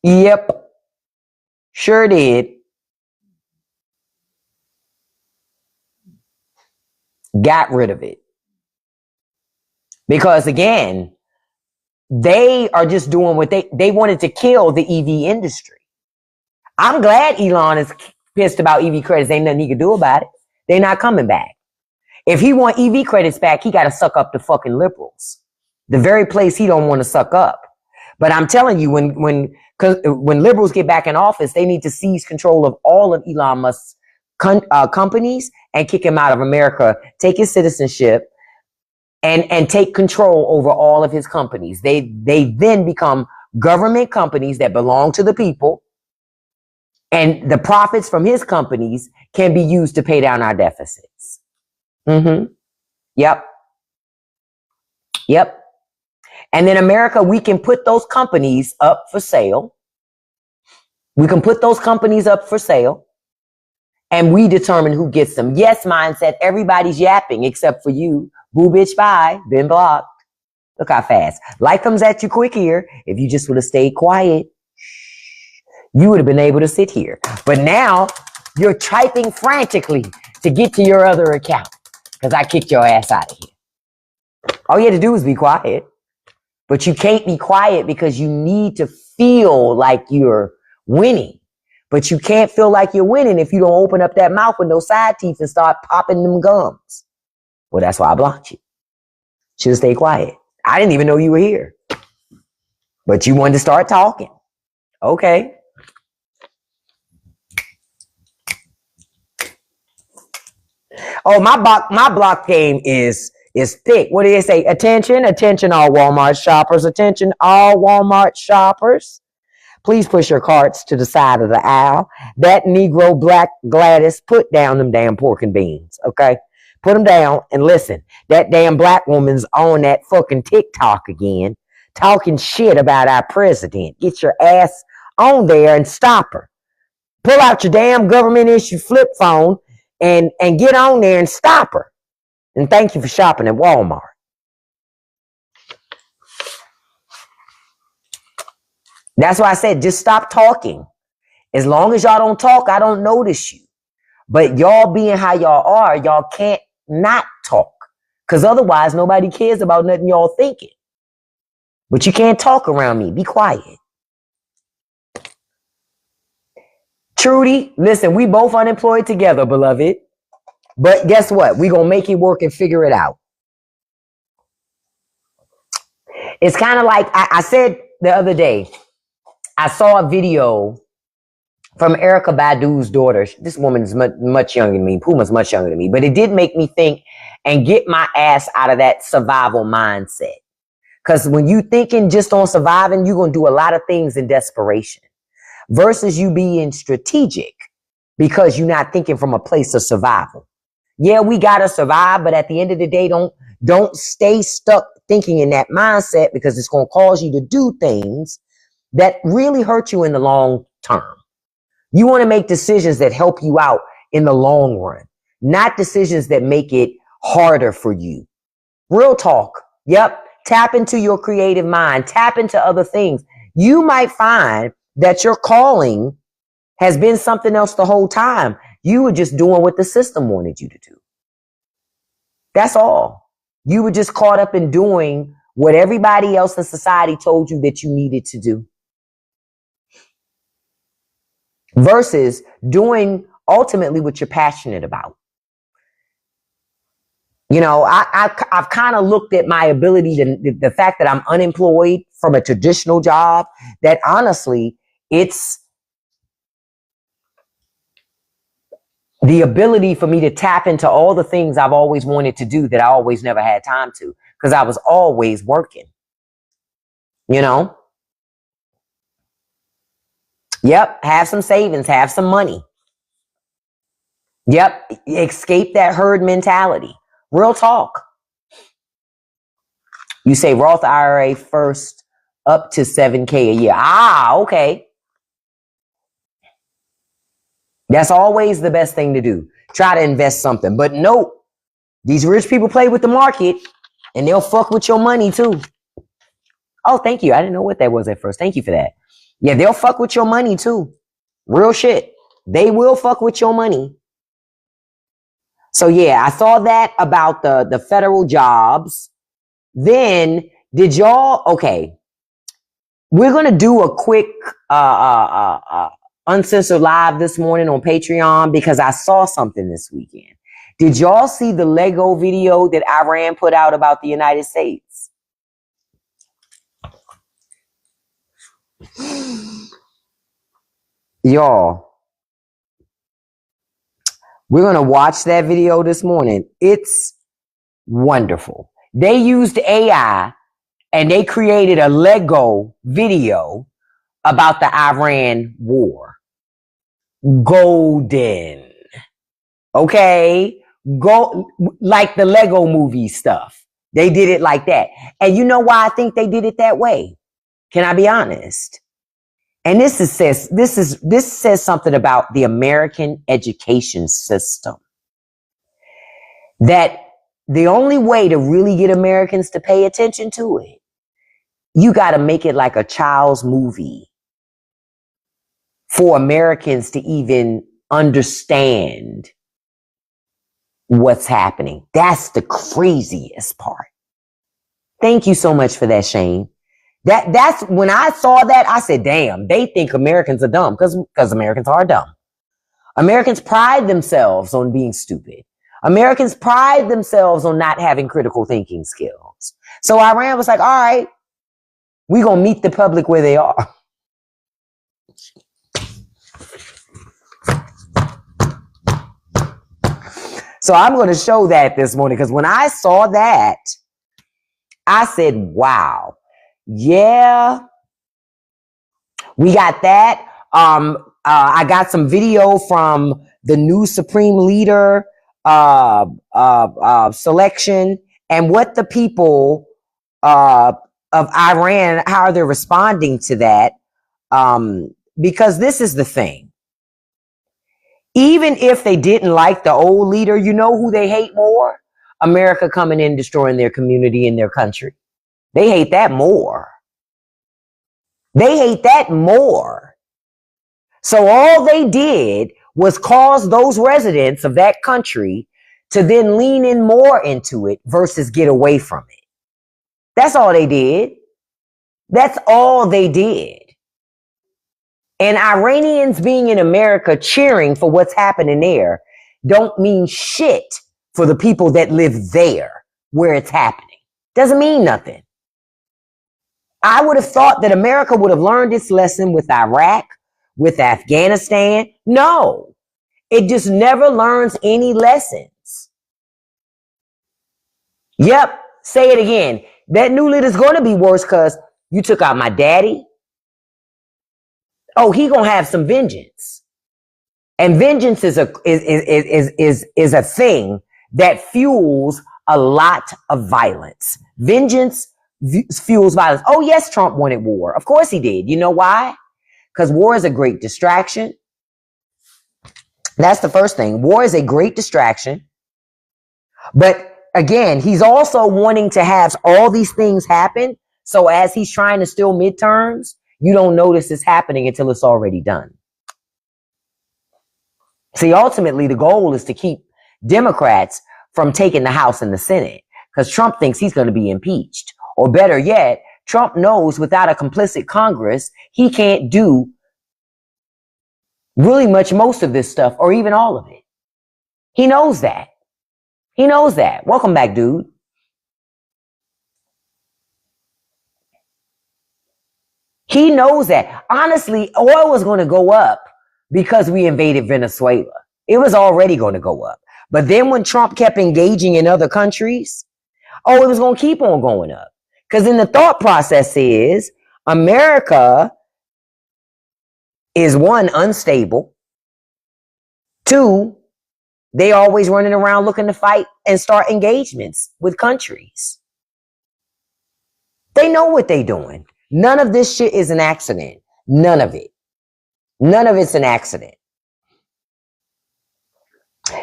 Yep. Sure did. Got rid of it. Because again, they are just doing what they wanted to kill the EV industry. I'm glad Elon is pissed about EV credits. Ain't nothing he can do about it. They're not coming back. If he want EV credits back, he got to suck up the fucking liberals. The very place he don't want to suck up. But I'm telling you, when liberals get back in office, they need to seize control of all of Elon Musk's companies and kick him out of America, take his citizenship, and take control over all of his companies. They then become government companies that belong to the people, and the profits from his companies can be used to pay down our deficits. Yep. And in America, we can put those companies up for sale. We can put those companies up for sale, and we determine who gets them. Yes, mindset, everybody's yapping except for you. Boo bitch, bye. Been blocked. Look how fast. Life comes at you quick here. If you just would have stayed quiet, you would have been able to sit here. But now you're typing frantically to get to your other account because I kicked your ass out of here. All you had to do was be quiet. But you can't be quiet because you need to feel like you're winning. But you can't feel like you're winning if you don't open up that mouth with no side teeth and start popping them gums. Well, that's why I blocked you. Should have stayed quiet. I didn't even know you were here. But you wanted to start talking. Okay. Oh, my block game is thick. What do they say? Attention, attention all Walmart shoppers. Attention all Walmart shoppers. Please push your carts to the side of the aisle. That Negro Black Gladys, put down them damn pork and beans, okay? Put them down and listen. That damn black woman's on that fucking TikTok again, talking shit about our president. Get your ass on there and stop her. Pull out your damn government issue flip phone and get on there and stop her. And thank you for shopping at Walmart. That's why I said, just stop talking. As long as y'all don't talk, I don't notice you. But y'all being how y'all are, y'all can't not talk. Because otherwise, nobody cares about nothing y'all thinking. But you can't talk around me. Be quiet. Trudy, listen, we both unemployed together, beloved. But guess what? We're going to make it work and figure it out. It's kind of like I said the other day, I saw a video from Erykah Badu's daughter. This woman is much younger than me. Puma's much younger than me. But it did make me think and get my ass out of that survival mindset. Because when you thinking just on surviving, you're going to do a lot of things in desperation. Versus you being strategic because you're not thinking from a place of survival. Yeah, we got to survive, but at the end of the day, don't stay stuck thinking in that mindset because it's going to cause you to do things that really hurt you in the long term. You want to make decisions that help you out in the long run, not decisions that make it harder for you. Real talk. Yep. Tap into your creative mind. Tap into other things. You might find that your calling has been something else the whole time. You were just doing what the system wanted you to do. That's all. You were just caught up in doing what everybody else in society told you that you needed to do. Versus doing ultimately what you're passionate about. You know, I've kind of looked at my ability to the fact that I'm unemployed from a traditional job, that honestly, it's the ability for me to tap into all the things I've always wanted to do that I always never had time to because I was always working. You know? Yep. Have some savings, have some money. Yep. Escape that herd mentality. Real talk. You say Roth IRA first up to $7,000 a year. Ah, okay. That's always the best thing to do. Try to invest something. But nope, these rich people play with the market and they'll fuck with your money too. Oh, thank you. I didn't know what that was at first. Thank you for that. Yeah, they'll fuck with your money too. Real shit. They will fuck with your money. So yeah, I saw that about the federal jobs. Then did y'all, okay, we're going to do a quick Uncensored Live this morning on Patreon because I saw something this weekend. Did y'all see the Lego video that Iran put out about the United States? Y'all, we're going to watch that video this morning. It's wonderful. They used AI and they created a Lego video about the Iran war. Golden. Okay? Go like the Lego movie stuff. They did it like that. And you know why I think they did it that way? Can I be honest? And this says something about the American education system. That the only way to really get Americans to pay attention to it, you got to make it like a child's movie for Americans to even understand what's happening. That's the craziest part. Thank you so much for that, Shane. That's when I saw that, I said, damn, they think Americans are dumb because Americans are dumb. Americans pride themselves on being stupid. Americans pride themselves on not having critical thinking skills. So Iran was like, all right, we're going to meet the public where they are. So I'm going to show that this morning, because when I saw that, I said, wow, yeah, we got that. I got some video from the new Supreme Leader selection, and what the people of Iran, how they're responding to that. Because this is the thing. Even if they didn't like the old leader, you know who they hate more? America coming in, destroying their community and their country. They hate that more. They hate that more. So all they did was cause those residents of that country to then lean in more into it versus get away from it. That's all they did. That's all they did. And Iranians being in America cheering for what's happening there don't mean shit for the people that live there where it's happening. Doesn't mean nothing. I would have thought that America would have learned its lesson with Iraq, with Afghanistan. No, it just never learns any lessons. Yep, say it again. That new leader's going to be worse because you took out my daddy. Oh, he gonna have some vengeance, and vengeance is a thing that fuels a lot of violence. Vengeance fuels violence. Oh yes, Trump wanted war. Of course he did. You know why? Because war is a great distraction. That's the first thing. War is a great distraction. But again, he's also wanting to have all these things happen. So as he's trying to steal midterms, you don't notice it's happening until it's already done. See, ultimately, the goal is to keep Democrats from taking the House and the Senate, because Trump thinks he's going to be impeached. Or better yet, Trump knows without a complicit Congress, he can't do really much, most of this stuff, or even all of it. He knows that. He knows that. Welcome back, dude. He knows that. Honestly, oil was going to go up because we invaded Venezuela. It was already going to go up. But then when Trump kept engaging in other countries, it was going to keep on going up. Because then the thought process is America is, one, unstable. Two, they always running around looking to fight and start engagements with countries. They know what they're doing. None of this shit is an accident. None of it. None of it's an accident.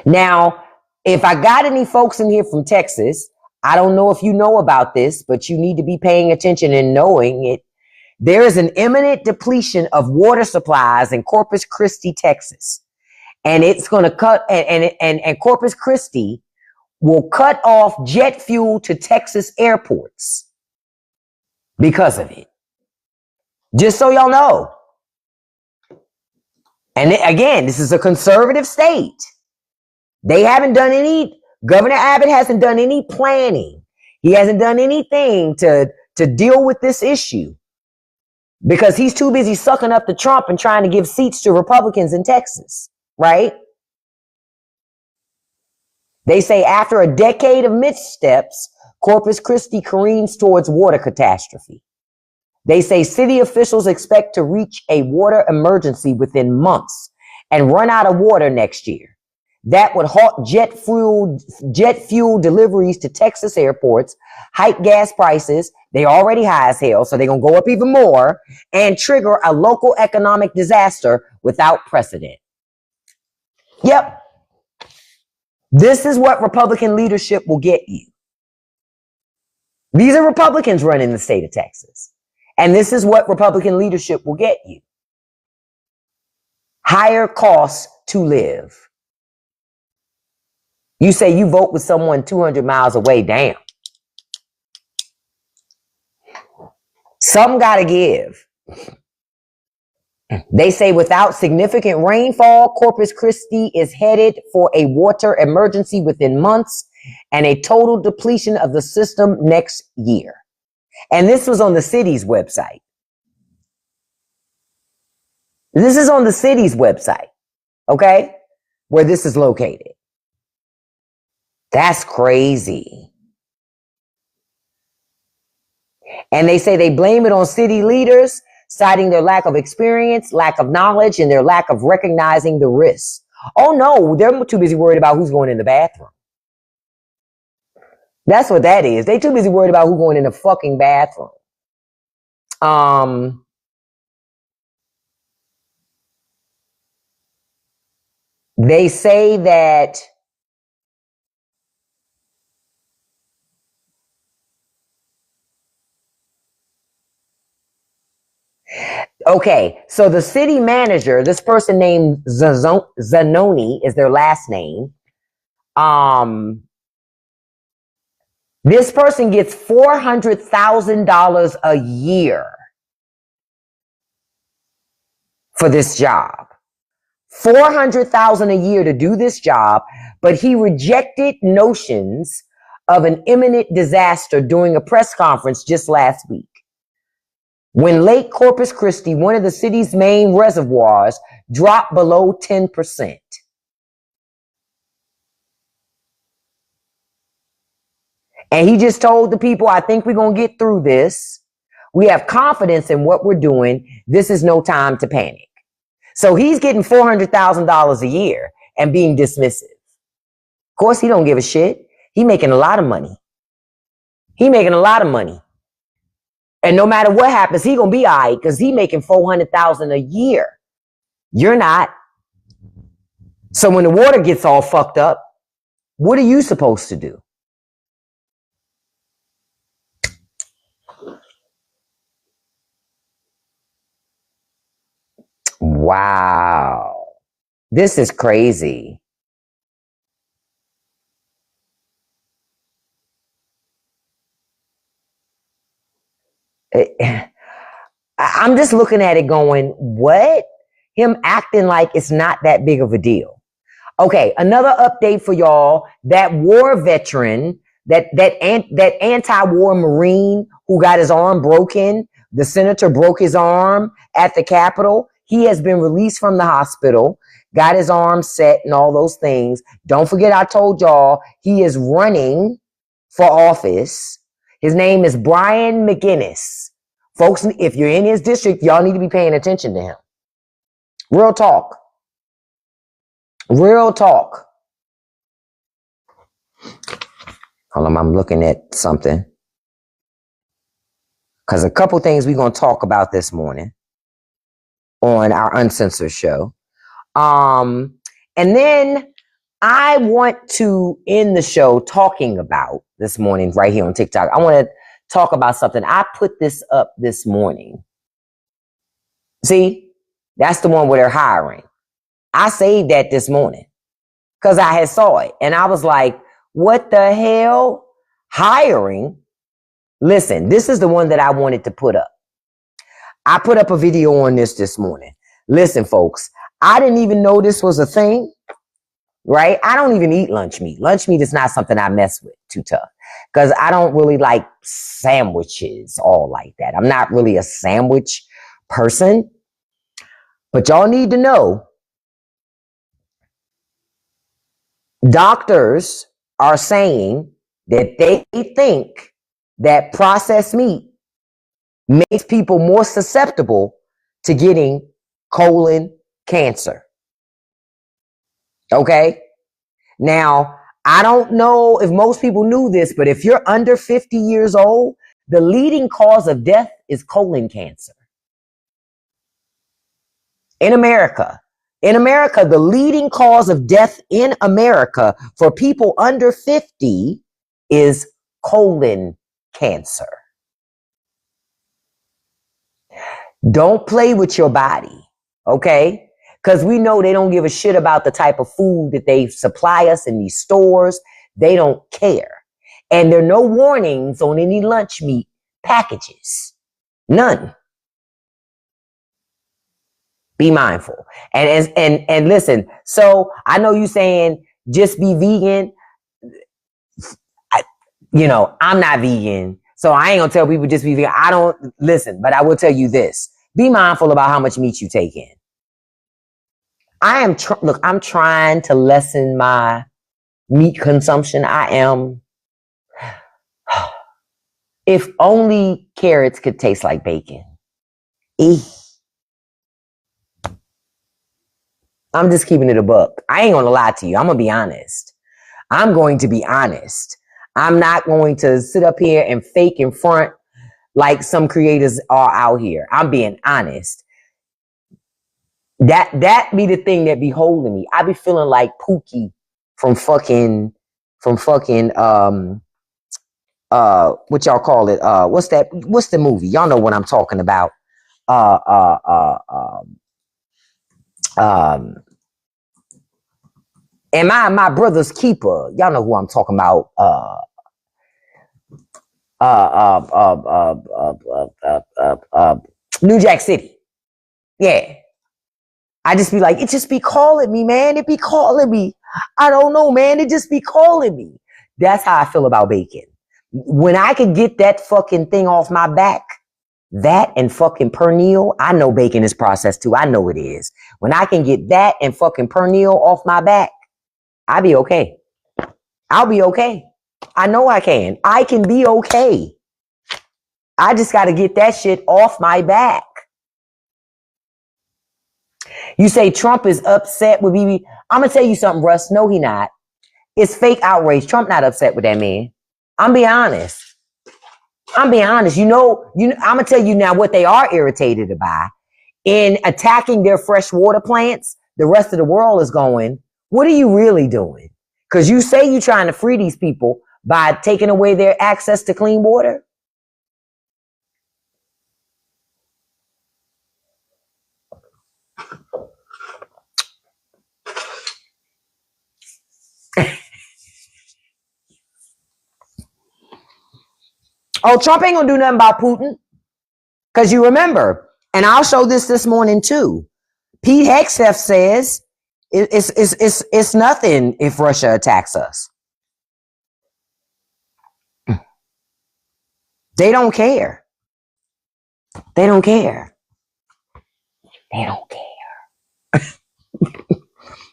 Now, if I got any folks in here from Texas, I don't know if you know about this, but you need to be paying attention and knowing it. There is an imminent depletion of water supplies in Corpus Christi, Texas. And it's going to cut, and Corpus Christi will cut off jet fuel to Texas airports because of it. Just so y'all know. And again, this is a conservative state. They haven't done any, Governor Abbott hasn't done any planning. He hasn't done anything to deal with this issue because he's too busy sucking up to Trump and trying to give seats to Republicans in Texas, right? They say after a decade of missteps, Corpus Christi careens towards water catastrophe. They say city officials expect to reach a water emergency within months and run out of water next year. That would halt jet fuel deliveries to Texas airports, hike gas prices. They already high as hell, so they're going to go up even more, and trigger a local economic disaster without precedent. Yep. This is what Republican leadership will get you. These are Republicans running the state of Texas. And this is what Republican leadership will get you. Higher costs to live. You say you vote with someone 200 miles away. Damn. Some gotta give. They say without significant rainfall, Corpus Christi is headed for a water emergency within months and a total depletion of the system next year. And this was on the city's website. This is on the city's website, okay, where this is located. That's crazy. And they say they blame it on city leaders, citing their lack of experience, lack of knowledge, and their lack of recognizing the risks. Oh no, they're too busy worried about who's going in the bathroom. That's what that is. They too busy worried about who's going in the fucking bathroom. They say that okay, so the city manager, this person named Zanoni is their last name. This person gets $400,000 a year for this job. $400,000 a year to do this job, but he rejected notions of an imminent disaster during a press conference just last week, when Lake Corpus Christi, one of the city's main reservoirs, dropped below 10%. And he just told the people, I think we're going to get through this. We have confidence in what we're doing. This is no time to panic. So he's getting $400,000 a year and being dismissive. Of course, he don't give a shit. He making a lot of money. He making a lot of money. And no matter what happens, he gonna be all right because he making $400,000 a year. You're not. So when the water gets all fucked up, what are you supposed to do? Wow. This is crazy. I'm just looking at it going, what? Him acting like it's not that big of a deal. Okay, another update for y'all. That war veteran, that anti-war Marine who got his arm broken, the senator broke his arm at the Capitol. He has been released from the hospital, got his arm set and all those things. Don't forget I told y'all he is running for office. His name is Brian McGinnis. Folks, if you're in his district, y'all need to be paying attention to him. Real talk. Real talk. Hold on, I'm looking at something. Because a couple things we're going to talk about this morning on our Uncensored show. And then I want to end the show talking about this morning right here on TikTok. I want to talk about something. I put this up this morning. See, that's the one where they're hiring. I saved that this morning because I had saw it and I was like, what the hell? Hiring? Listen, this is the one that I wanted to put up. I put up a video on this morning. Listen, folks, I didn't even know this was a thing, right? I don't even eat lunch meat. Lunch meat is not something I mess with too tough because I don't really like sandwiches all like that. I'm not really a sandwich person, but y'all need to know doctors are saying that they think that processed meat makes people more susceptible to getting colon cancer. Okay? Now, I don't know if most people knew this, but if you're under 50 years old, the leading cause of death is colon cancer. In America, In America, the leading cause of death in America for people under 50 is colon cancer. Don't play with your body, okay? Because we know they don't give a shit about the type of food that they supply us in these stores. They don't care. And there are no warnings on any lunch meat packages. None. Be mindful. And listen, so I know you saying just be vegan. I'm not vegan. So I ain't gonna tell people just be vegan. I don't listen, but I will tell you this. Be mindful about how much meat you take in. I'm trying to lessen my meat consumption. I am. If only carrots could taste like bacon. I'm just keeping it a buck. I ain't gonna lie to you. I'm gonna be honest. I'm going to be honest. I'm not going to sit up here and fake in front like some creators are out here. I'm being honest. That be the thing that be holding me. I be feeling like Pookie from fucking what y'all call it? What's the movie? Y'all know what I'm talking about. And my brother's keeper. Y'all know who I'm talking about. New Jack City. Yeah. I just be like, it just be calling me, man. It be calling me. I don't know, man. It just be calling me. That's how I feel about bacon. When I could get that fucking thing off my back, that and fucking pernil, I know bacon is processed too. I know it is. When I can get that and fucking pernil off my back, I'll be okay. I'll be okay. I know I can. I can be okay. I just got to get that shit off my back. You say Trump is upset with BB. I'm going to tell you something, Russ. No, he not. It's fake outrage. Trump not upset with that man. I'm being honest. I'm being honest. I'm going to tell you now what they are irritated about. In attacking their freshwater plants, the rest of the world is going, what are you really doing? Because you say you're trying to free these people by taking away their access to clean water. Oh, Trump ain't gonna do nothing about Putin. Because you remember, and I'll show this morning too. Pete Hegseth says it's nothing if Russia attacks us. They don't care. They don't care. They don't care.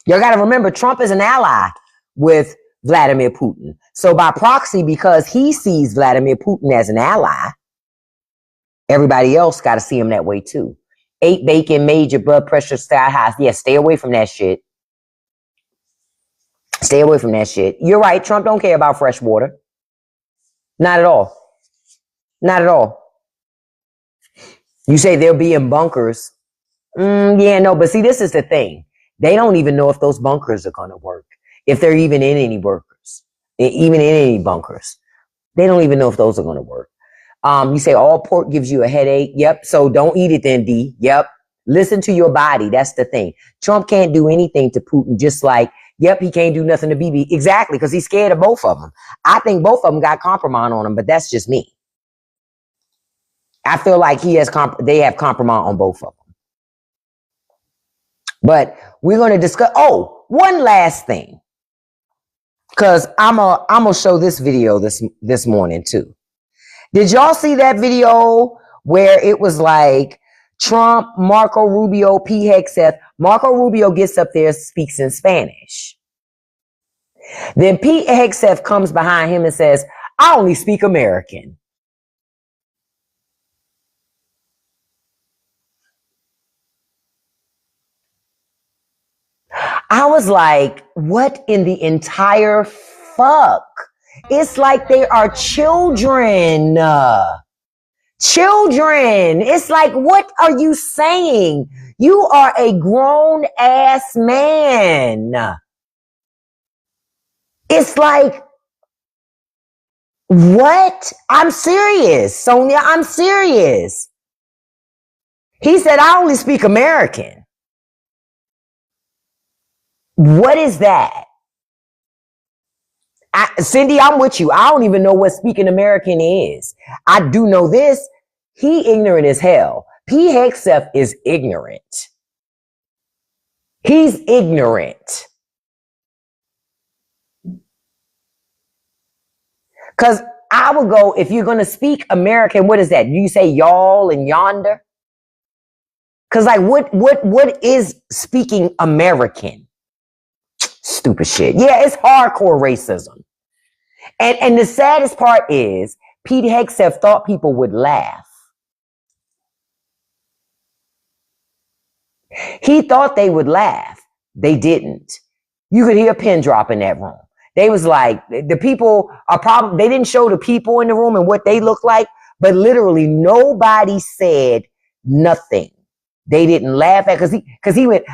Y'all got to remember, Trump is an ally with Vladimir Putin. So by proxy, because he sees Vladimir Putin as an ally, everybody else got to see him that way too. Ate bacon, made your blood pressure sky high. Yeah, stay away from that shit. Stay away from that shit. You're right. Trump don't care about fresh water. Not at all. Not at all. You say they'll be in bunkers. Yeah, no, but see, this is the thing. They don't even know if those bunkers are going to work. If they're even in any workers, even in any bunkers. They don't even know if those are going to work. You say all pork gives you a headache. Yep. So don't eat it then, D. Yep. Listen to your body. That's the thing. Trump can't do anything to Putin, just like, yep, he can't do nothing to Bibi. Exactly, because he's scared of both of them. I think both of them got compromise on him, but that's just me. I feel like they have compromise on both of them. But we're going to discuss. Oh, one last thing. Because I'm gonna show this video this morning too. Did y'all see that video where it was like Trump, Marco Rubio, Pete Hegseth? Marco Rubio gets up there, speaks in Spanish. Then Pete Hegseth comes behind him and says, I only speak American. I was like, what in the entire fuck? It's like they are children. Children. It's like, what are you saying? You are a grown ass man. It's like, what? I'm serious, Sonia. I'm serious. He said, I only speak American. What is that? Cindy, I'm with you. I don't even know what speaking American is. I do know this. He ignorant as hell. P. Hegseth is ignorant. He's ignorant. Because I would go, if you're going to speak American, what is that? Do you say y'all and yonder? Because like, what is speaking American? Stupid shit. Yeah, it's hardcore racism. And the saddest part is, Pete Hegseth thought people would laugh. He thought they would laugh. They didn't. You could hear a pin drop in that room. They was like, the people are probably, they didn't show the people in the room and what they look like, but literally nobody said nothing. They didn't laugh at, because he went,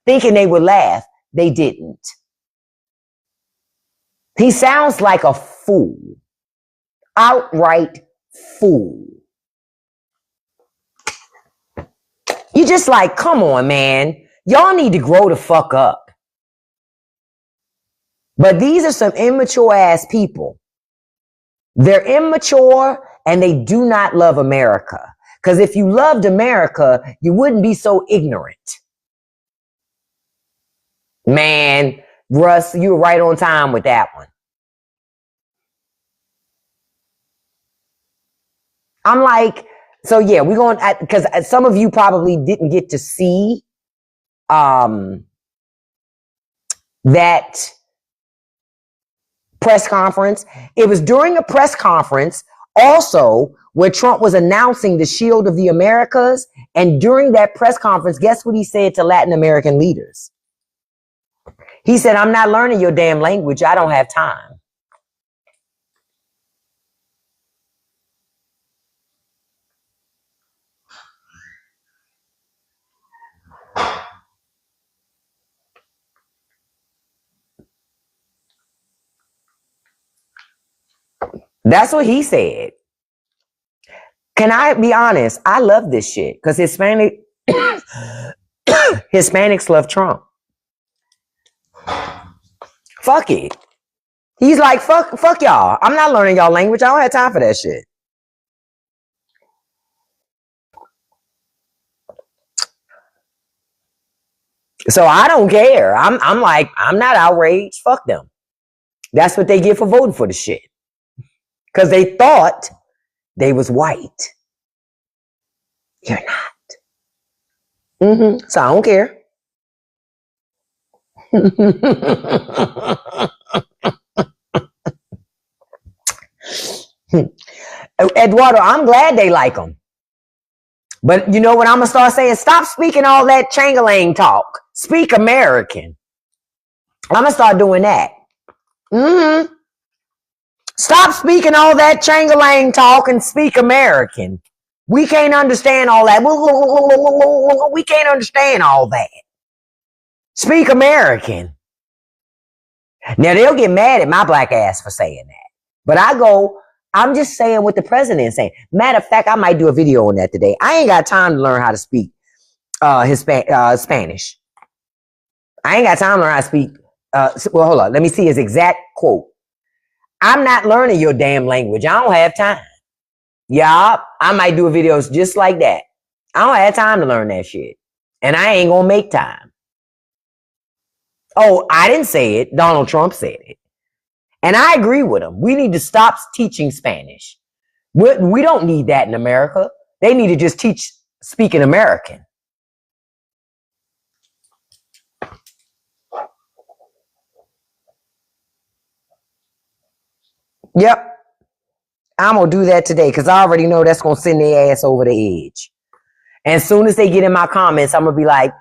thinking they would laugh. They didn't. He sounds like a fool. Outright fool. You just like, come on, man. Y'all need to grow the fuck up. But these are some immature ass people. They're immature and they do not love America. Because if you loved America, you wouldn't be so ignorant. Man, Russ, you were right on time with that one. I'm like, so yeah, we're going, because some of you probably didn't get to see that press conference. It was during a press conference also where Trump was announcing the Shield of the Americas. And during that press conference, guess what he said to Latin American leaders? He said, I'm not learning your damn language. I don't have time. That's what he said. Can I be honest? I love this shit because Hispanics love Trump. Fuck it. He's like, fuck y'all. I'm not learning y'all language. I don't have time for that shit. So I don't care. I'm like, I'm not outraged. Fuck them. That's what they get for voting for the shit. Because they thought they was white. You're not. So I don't care. Eduardo, I'm glad they like them. But you know what I'm going to start saying? Stop speaking all that Changalang talk. Speak American. I'm going to start doing that. Stop speaking all that Changalang talk and speak American. We can't understand all that. We can't understand all that. Speak American. Now, they'll get mad at my black ass for saying that. But I'm just saying what the president's saying. Matter of fact, I might do a video on that today. I ain't got time to learn how to speak Spanish. I ain't got time to learn how to speak. Well, hold on. Let me see his exact quote. I'm not learning your damn language. I don't have time. Yeah, I might do videos just like that. I don't have time to learn that shit. And I ain't gonna make time. Oh, I didn't say it. Donald Trump said it. And I agree with him. We need to stop teaching Spanish. We don't need that in America. They need to just teach speaking American. Yep. I'm going to do that today because I already know that's going to send their ass over the edge. And as soon as they get in my comments, I'm going to be like,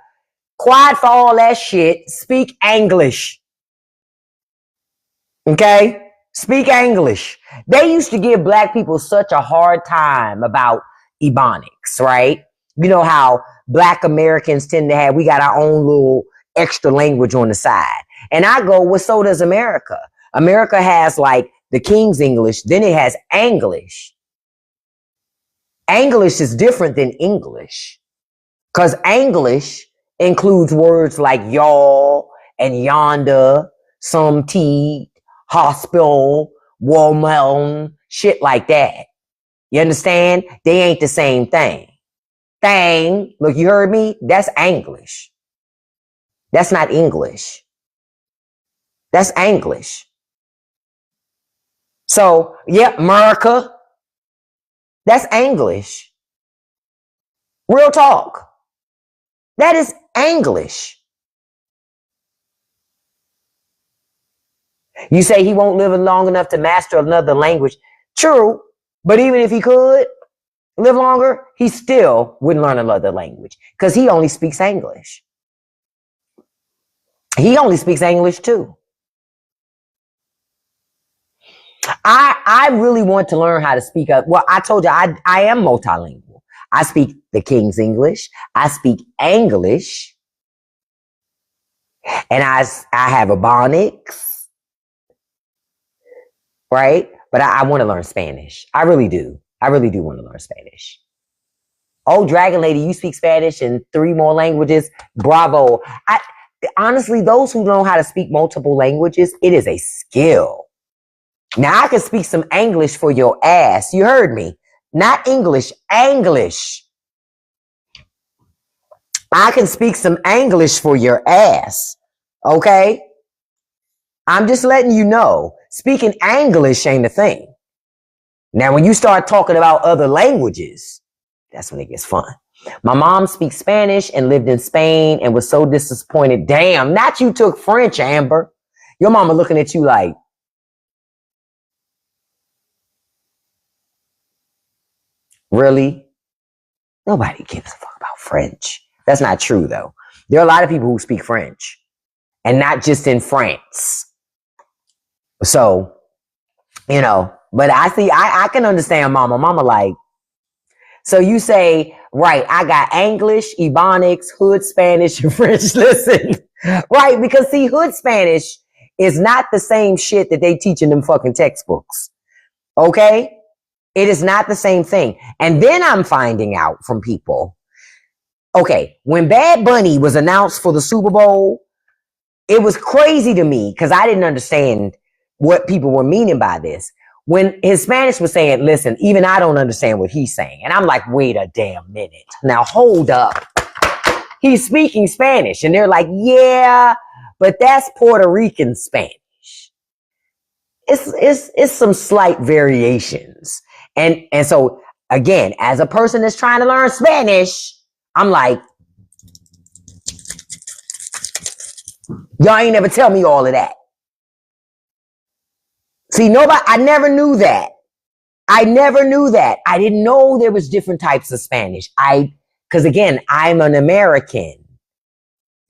quiet for all that shit. Speak English. Okay? Speak English. They used to give black people such a hard time about Ebonics, right? You know how Black Americans tend to have, we got our own little extra language on the side. And I go, well, so does America. America has like the King's English, then it has English. English is different than English because English includes words like y'all and yonder, some tea, hospital, watermelon, shit like that. You understand? They ain't the same thing. Look, you heard me? That's English. That's not English. That's English. So, yeah, America, that's English. Real talk. That is English. You say he won't live long enough to master another language. True, but even if he could live longer, he still wouldn't learn another language because he only speaks English. He only speaks English too. I really want to learn how to speak up. Well, I told you I am multilingual. I speak the King's English. I speak English. And I have Ebonics. Right? But I want to learn Spanish. I really do. I really do want to learn Spanish. Oh, Dragon Lady, you speak Spanish and 3 more languages. Bravo. Honestly, those who know how to speak multiple languages, it is a skill. Now I can speak some English for your ass. You heard me. Not English, English. I can speak some English for your ass. Okay? I'm just letting you know. Speaking English ain't a thing. Now, when you start talking about other languages, that's when it gets fun. My mom speaks Spanish and lived in Spain and was so disappointed. Damn, not you took French, Amber. Your mama looking at you like, really? Nobody gives a fuck about French. That's not true, though. There are a lot of people who speak French, and not just in France. So, you know, but I can understand mama. Mama like, so you say, right, I got English, Ebonics, Hood Spanish, and French. Listen, right, because see, Hood Spanish is not the same shit that they teach in them fucking textbooks. Okay? It is not the same thing. And then I'm finding out from people, okay, when Bad Bunny was announced for the Super Bowl, it was crazy to me because I didn't understand what people were meaning by this. When his Spanish was saying, listen, even I don't understand what he's saying. And I'm like, wait a damn minute. Now hold up. He's speaking Spanish. And they're like, yeah, but that's Puerto Rican Spanish. It's some slight variations. And so again, as a person that's trying to learn Spanish, I'm like, y'all ain't never tell me all of that. See, I never knew that. I never knew that. I didn't know there was different types of Spanish. Because again, I'm an American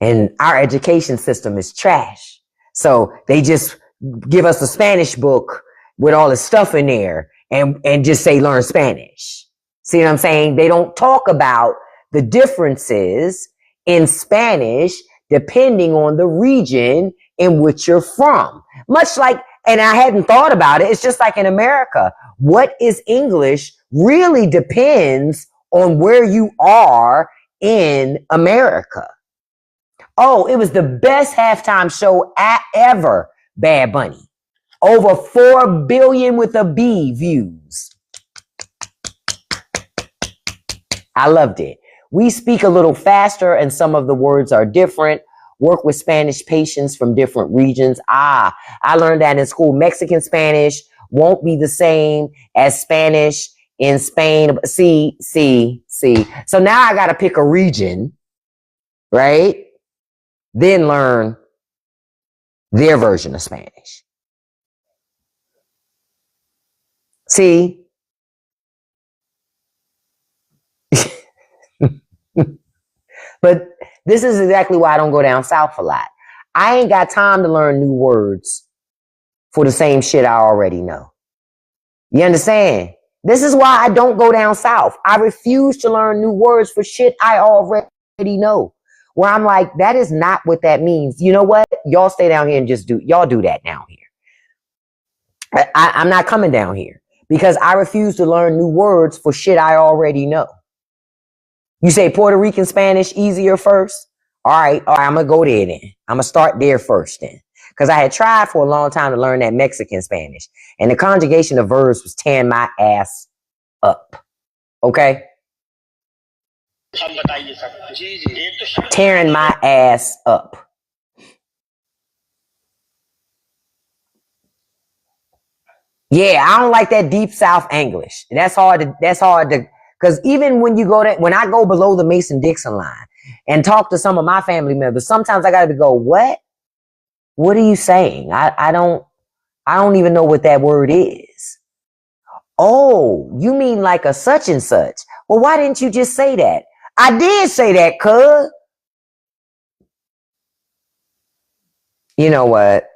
and our education system is trash. So they just give us a Spanish book with all the stuff in there and just say, learn Spanish. See what I'm saying? They don't talk about the differences in Spanish depending on the region in which you're from. Much like, and I hadn't thought about it, it's just like in America. What is English really depends on where you are in America. Oh, it was the best halftime show ever, Bad Bunny. Over 4 billion with a B views. I loved it. We speak a little faster and some of the words are different. Work with Spanish patients from different regions. I learned that in school. Mexican Spanish won't be the same as Spanish in Spain. See. So now I got to pick a region, right? Then learn their version of Spanish. See? But this is exactly why I don't go down south a lot. I ain't got time to learn new words for the same shit I already know. You understand? This is why I don't go down south. I refuse to learn new words for shit I already know. Where I'm like, that is not what that means. You know what? Y'all stay down here and y'all do that down here. I'm not coming down here because I refuse to learn new words for shit I already know. You say Puerto Rican Spanish easier first? All right, I'm going to go there then. I'm going to start there first then. Because I had tried for a long time to learn that Mexican Spanish. And the conjugation of verbs was tearing my ass up. Okay? Tearing my ass up. Yeah, I don't like that deep South English. That's hard to, because even when when I go below the Mason-Dixon line and talk to some of my family members, sometimes I got to go, what? What are you saying? I don't even know what that word is. Oh, you mean like a such and such? Well, why didn't you just say that? I did say that, cuz. You know what?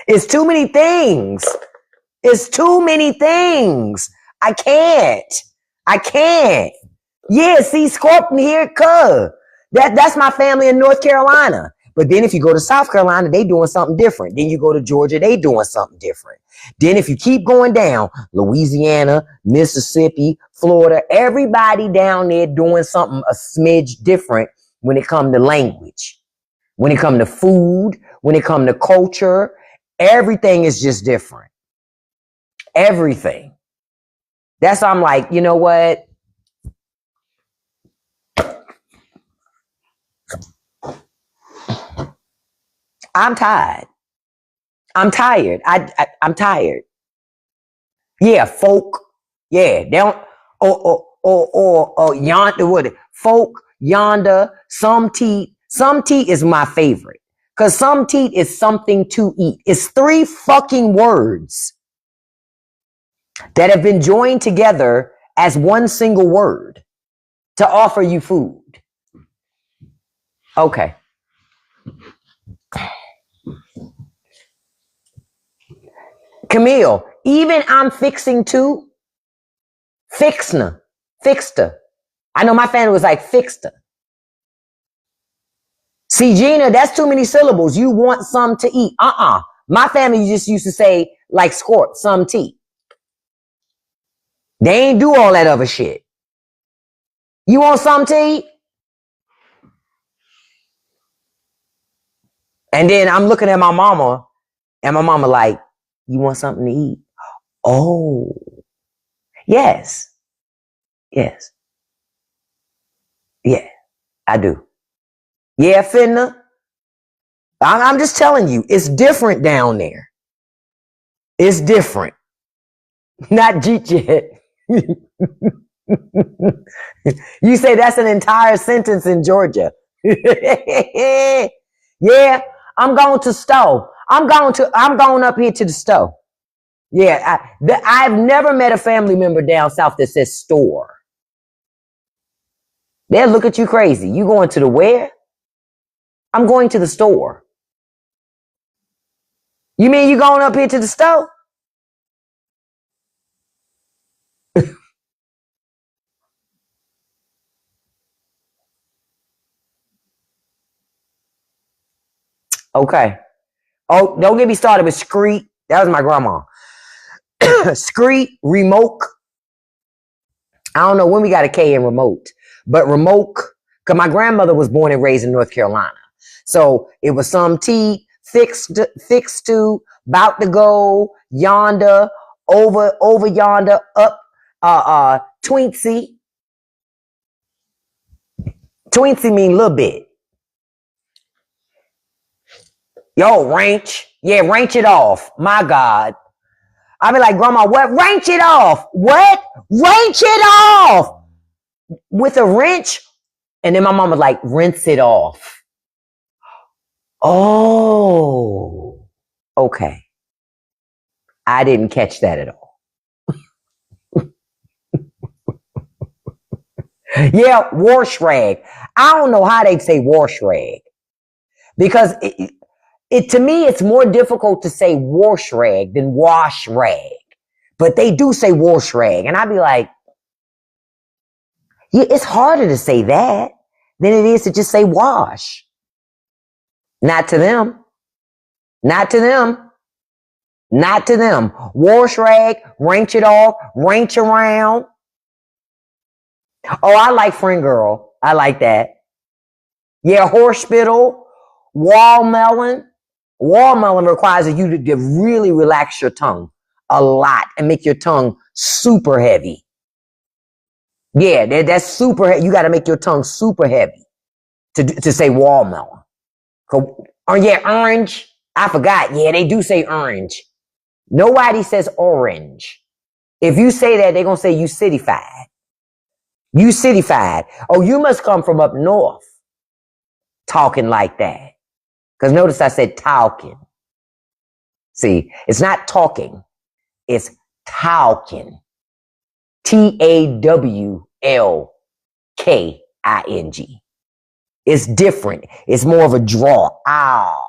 It's too many things. It's too many things. I can't. Yeah, see, Scorpion here, cuz. That's my family in North Carolina. But then if you go to South Carolina, they doing something different. Then you go to Georgia, they doing something different. Then if you keep going down, Louisiana, Mississippi, Florida, everybody down there doing something a smidge different when it comes to language, when it comes to food, when it comes to culture. Everything is just different. Everything. That's why I'm like, you know what? I'm tired. I'm tired. I'm tired. Yeah, folk. Yeah, they don't. Or yonder. What? Folk, yonder. Some tea. Some tea is my favorite because some tea is something to eat. It's 3 fucking words that have been joined together as one single word to offer you food. Okay. Camille, even I'm fixing to. Fixna. Fixta. I know my family was like fixta. See, Gina, that's too many syllables. You want some to eat. My family just used to say, like Scorp, some tea. They ain't do all that other shit. You want some to eat? And then I'm looking at my mama, and my mama like, you want something to eat? Oh, yes. Yes. Yeah, I do. Yeah, Finna. I'm just telling you, it's different down there. It's different. Not G-Jet. You say that's an entire sentence in Georgia. Yeah, I'm going to stove. I'm going up here to the stove. Yeah, I've never met a family member down south that says store. They'll look at you crazy. You going to the where? I'm going to the store. You mean you going up here to the stove? Okay. Oh, don't get me started with screet. That was my grandma. Screet, remote. I don't know when we got a K in remote, but remote, because my grandmother was born and raised in North Carolina. So it was some tea, fixed to, about to go, yonder, over yonder, up, tweency. Tweency mean little bit. Yo, ranch. Yeah, ranch it off. My God. I be like, Grandma, what? Wrench it off. What? Wrench it off with a wrench. And then my mom was like, rinse it off. Oh, okay. I didn't catch that at all. Yeah, wash rag. I don't know how they say wash rag because to me, it's more difficult to say wash rag than wash rag. But they do say wash rag. And I'd be like, yeah, it's harder to say that than it is to just say wash. Not to them. Not to them. Not to them. Wash rag, wrench it off, wrench around. Oh, I like friend girl. I like that. Yeah, horse spittle, wall melon. Wall melon requires you to really relax your tongue a lot and make your tongue super heavy. Yeah, that's super heavy. You got to make your tongue super heavy to say wall melon. Oh, yeah, orange. I forgot. Yeah, they do say orange. Nobody says orange. If you say that, they're going to say you cityfied. You cityfied. Oh, you must come from up north talking like that. Because notice I said talking. See, it's not talking. It's talking. Tawlking. It's different. It's more of a draw. Ow.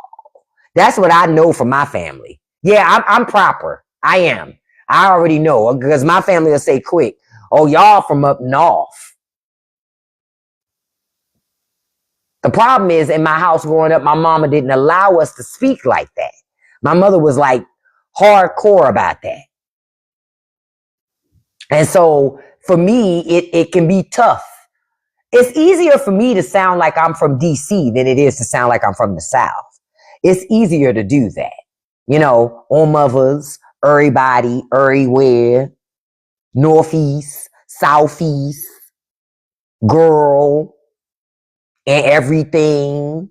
That's what I know from my family. Yeah, I'm proper. I am. I already know because my family will say quick, oh, y'all from up north. The problem is in my house growing up, my mama didn't allow us to speak like that. My mother was like hardcore about that. And so for me, it can be tough. It's easier for me to sound like I'm from DC than it is to sound like I'm from the South. It's easier to do that. You know, on mothers, everybody, everywhere, northeast, southeast, girl, and everything,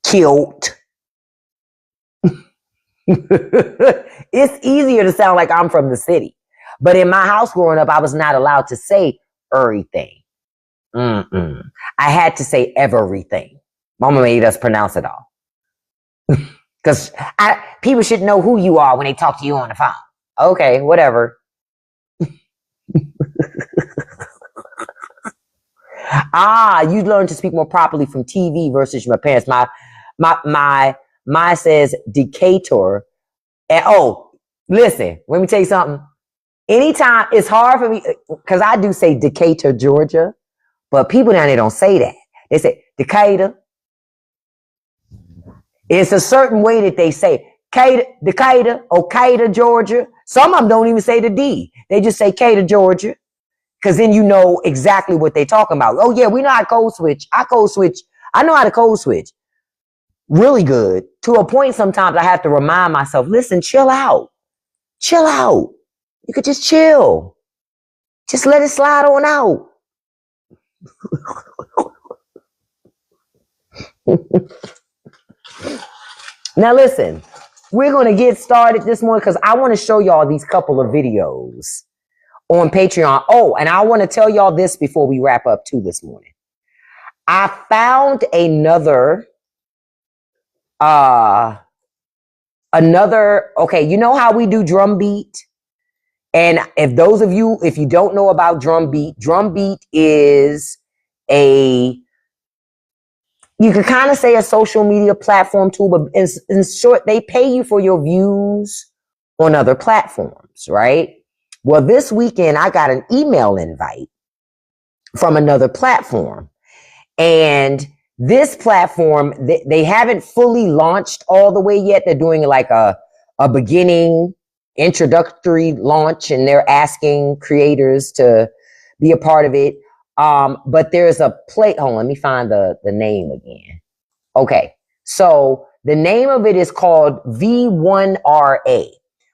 kilt. It's easier to sound like I'm from the city. But in my house growing up, I was not allowed to say everything. I had to say everything. Mama made us pronounce it all. Because people should know who you are when they talk to you on the phone. Okay, whatever. You learn to speak more properly from TV versus my parents. My says Decatur. And listen, let me tell you something. Anytime it's hard for me because I do say Decatur, Georgia, but people down there don't say that. They say Decatur. It's a certain way that they say Decatur or Cater, Georgia. Some of them don't even say the D. They just say Cater, Georgia. Because then you know exactly what they're talking about. Oh, yeah, we know how to code switch. I know how to code switch. Really good. To a point sometimes I have to remind myself, listen, chill out. Chill out. You could just chill. Just let it slide on out. Now listen, we're going to get started this morning because I want to show y'all these couple of videos on Patreon. Oh, and I want to tell y'all this before we wrap up too this morning. I found another, okay, you know how we do drum beat? And if you don't know about drum beat is you could kind of say a social media platform too, but in short, they pay you for your views on other platforms, right? Well, this weekend, I got an email invite from another platform. And this platform, they haven't fully launched all the way yet. They're doing like a beginning introductory launch, and they're asking creators to be a part of it. But there's a hold on, let me find the name again. Okay, so the name of it is called V1RA.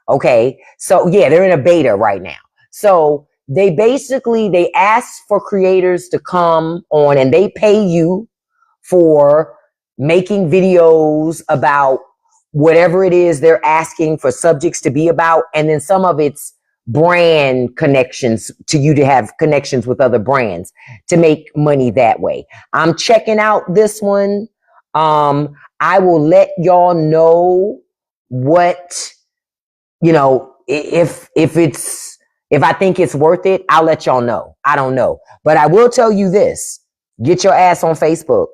Okay, so yeah, they're in a beta right now. So they ask for creators to come on and they pay you for making videos about whatever it is they're asking for subjects to be about. And then some of it's brand connections to you to have connections with other brands to make money that way. I'm checking out this one. I will let y'all know what, you know, if I think it's worth it, I'll let y'all know. I don't know. But I will tell you this. Get your ass on Facebook.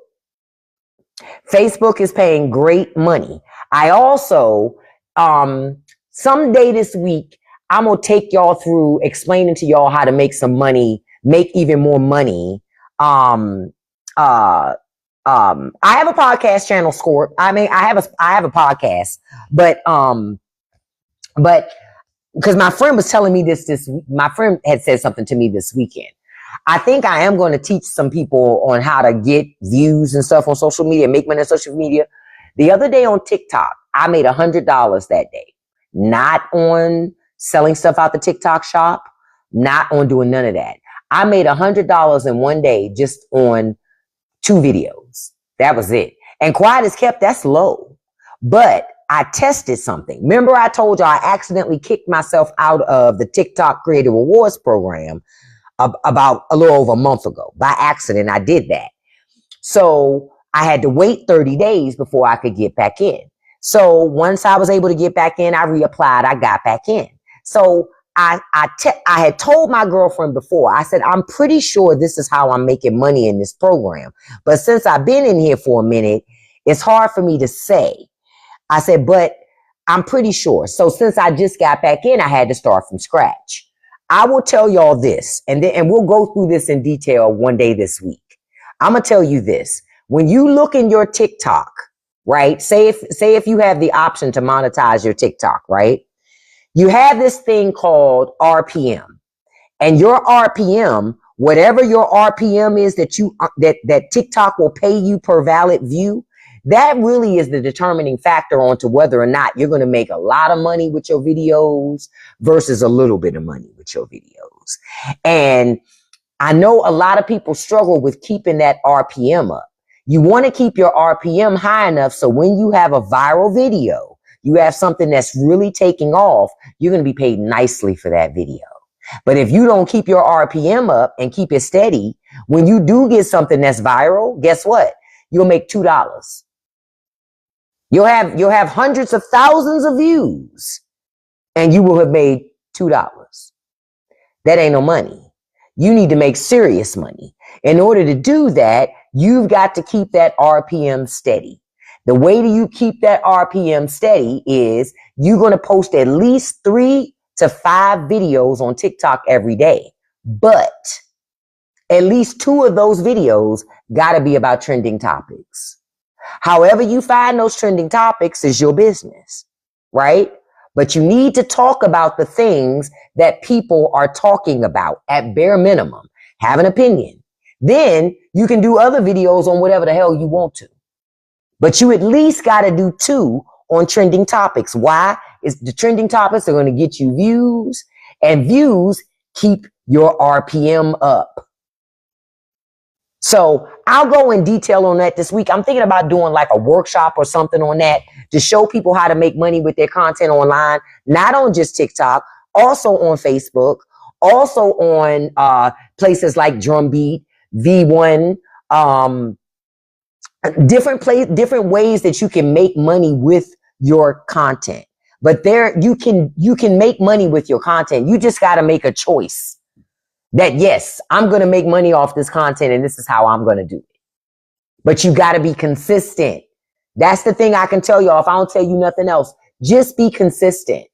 Facebook is paying great money. I also, someday this week, I'm going to take y'all through explaining to y'all how to make some money, make even more money. I have a podcast channel, Score. I mean, I have a podcast, but because my friend was telling me my friend had said something to me this weekend. I think I am going to teach some people on how to get views and stuff on social media, make money on social media. The other day on TikTok, I made $100 that day. Not on selling stuff out the TikTok shop, not on doing none of that. I made $100 in one day just on 2 videos. That was it. And quiet as kept, that's low. But I tested something. Remember I told you I accidentally kicked myself out of the TikTok Creator Rewards program about a little over a month ago. By accident, I did that. So I had to wait 30 days before I could get back in. So once I was able to get back in, I reapplied, I got back in. So I had told my girlfriend before, I said, I'm pretty sure this is how I'm making money in this program. But since I've been in here for a minute, it's hard for me to say. I said, but I'm pretty sure. So since I just got back in, I had to start from scratch. I will tell y'all this, and we'll go through this in detail one day this week. I'm going to tell you this. When you look in your TikTok, right? Say if you have the option to monetize your TikTok, right? You have this thing called RPM, and your RPM, whatever your RPM is that TikTok will pay you per valid view, that really is the determining factor onto whether or not you're going to make a lot of money with your videos versus a little bit of money with your videos. And I know a lot of people struggle with keeping that RPM up. You want to keep your RPM high enough so when you have a viral video, you have something that's really taking off, you're going to be paid nicely for that video. But if you don't keep your RPM up and keep it steady, when you do get something that's viral, guess what? You'll make $2. You'll have hundreds of thousands of views and you will have made $2. That ain't no money. You need to make serious money. In order to do that, you've got to keep that RPM steady. The way that you keep that RPM steady is you're going to post at least 3 to 5 videos on TikTok every day. But at least 2 of those videos got to be about trending topics. However you find those trending topics is your business, right? But you need to talk about the things that people are talking about at bare minimum. Have an opinion. Then you can do other videos on whatever the hell you want to. But you at least got to do 2 on trending topics. Why? Is the trending topics are going to get you views, and views keep your RPM up. So I'll go in detail on that this week. I'm thinking about doing like a workshop or something on that to show people how to make money with their content online, not on just TikTok, also on Facebook, also on places like Drumbeat, V1, different ways that you can make money with your content. But there you can make money with your content. You just got to make a choice. That yes, I'm going to make money off this content and this is how I'm going to do it. But you got to be consistent. That's the thing I can tell y'all. If I don't tell you nothing else, just be consistent.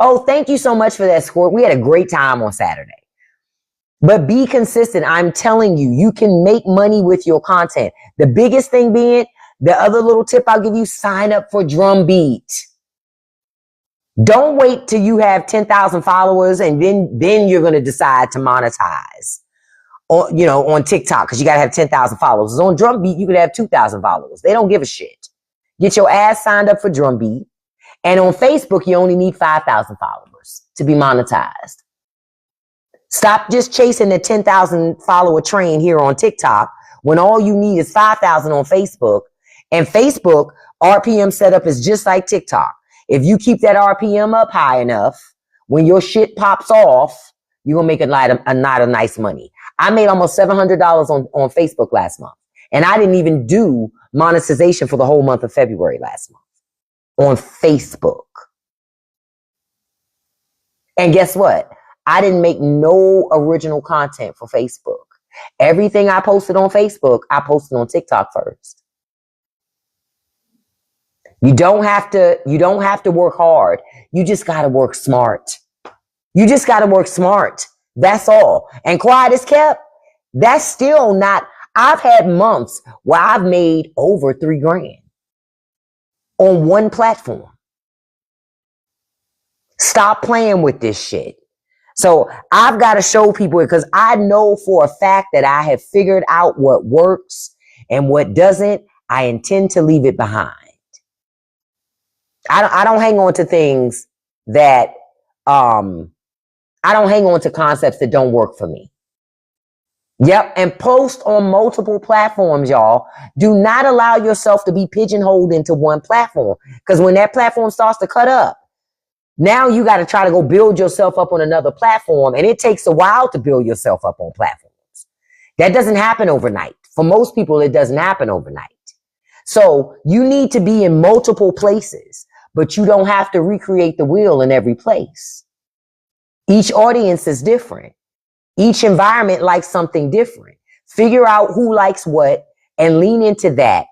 Oh, thank you so much for that, Squirt. We had a great time on Saturday. But be consistent. I'm telling you, you can make money with your content. The biggest thing being, the other little tip I'll give you, sign up for Drumbeat. Don't wait till you have 10,000 followers and then you're going to decide to monetize on TikTok because you got to have 10,000 followers. On Drumbeat, you could have 2,000 followers. They don't give a shit. Get your ass signed up for Drumbeat. And on Facebook, you only need 5,000 followers to be monetized. Stop just chasing the 10,000 follower train here on TikTok when all you need is 5,000 on Facebook. And Facebook RPM setup is just like TikTok. If you keep that RPM up high enough, when your shit pops off, you're going to make a lot of nice money. I made almost $700 on Facebook last month. And I didn't even do monetization for the whole month of February last month on Facebook. And guess what? I didn't make no original content for Facebook. Everything I posted on Facebook, I posted on TikTok first. You don't have to work hard. You just got to work smart. You just got to work smart. That's all. And quiet is kept. That's still not, I've had months where I've made over $3,000 on one platform. Stop playing with this shit. So I've got to show people, because I know for a fact that I have figured out what works and what doesn't. I intend to leave it behind. I don't hang on to things that, I don't hang on to concepts that don't work for me. Yep. And post on multiple platforms, y'all. Do not allow yourself to be pigeonholed into one platform. Because when that platform starts to cut up, now you got to try to go build yourself up on another platform. And it takes a while to build yourself up on platforms. That doesn't happen overnight. For most people, it doesn't happen overnight. So you need to be in multiple places, but you don't have to recreate the wheel in every place. Each audience is different. Each environment likes something different. Figure out who likes what and lean into that.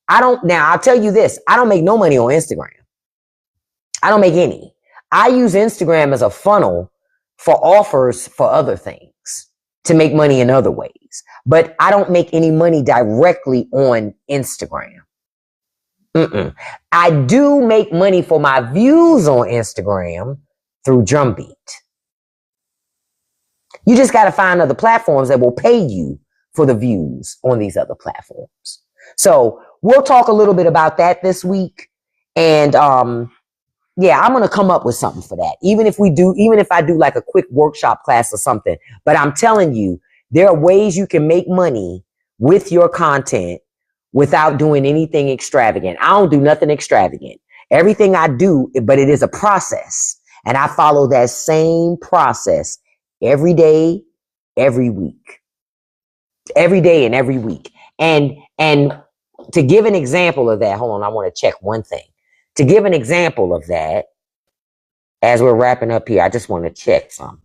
Now I'll tell you this, I don't make no money on Instagram. I don't make any. I use Instagram as a funnel for offers for other things to make money in other ways. But I don't make any money directly on Instagram. I do make money for my views on Instagram through Drumbeat. You just got to find other platforms that will pay you for the views on these other platforms. So we'll talk a little bit about that this week. And yeah, I'm going to come up with something for that. Even if I do like a quick workshop class or something. But I'm telling you, there are ways you can make money with your content without doing anything extravagant. I don't do nothing extravagant. Everything I do, but it is a process. And I follow that same process every day, every week. Every day and every week. And to give an example of that, hold on, I want to check one thing. To give an example of that, as we're wrapping up here, I just want to check something.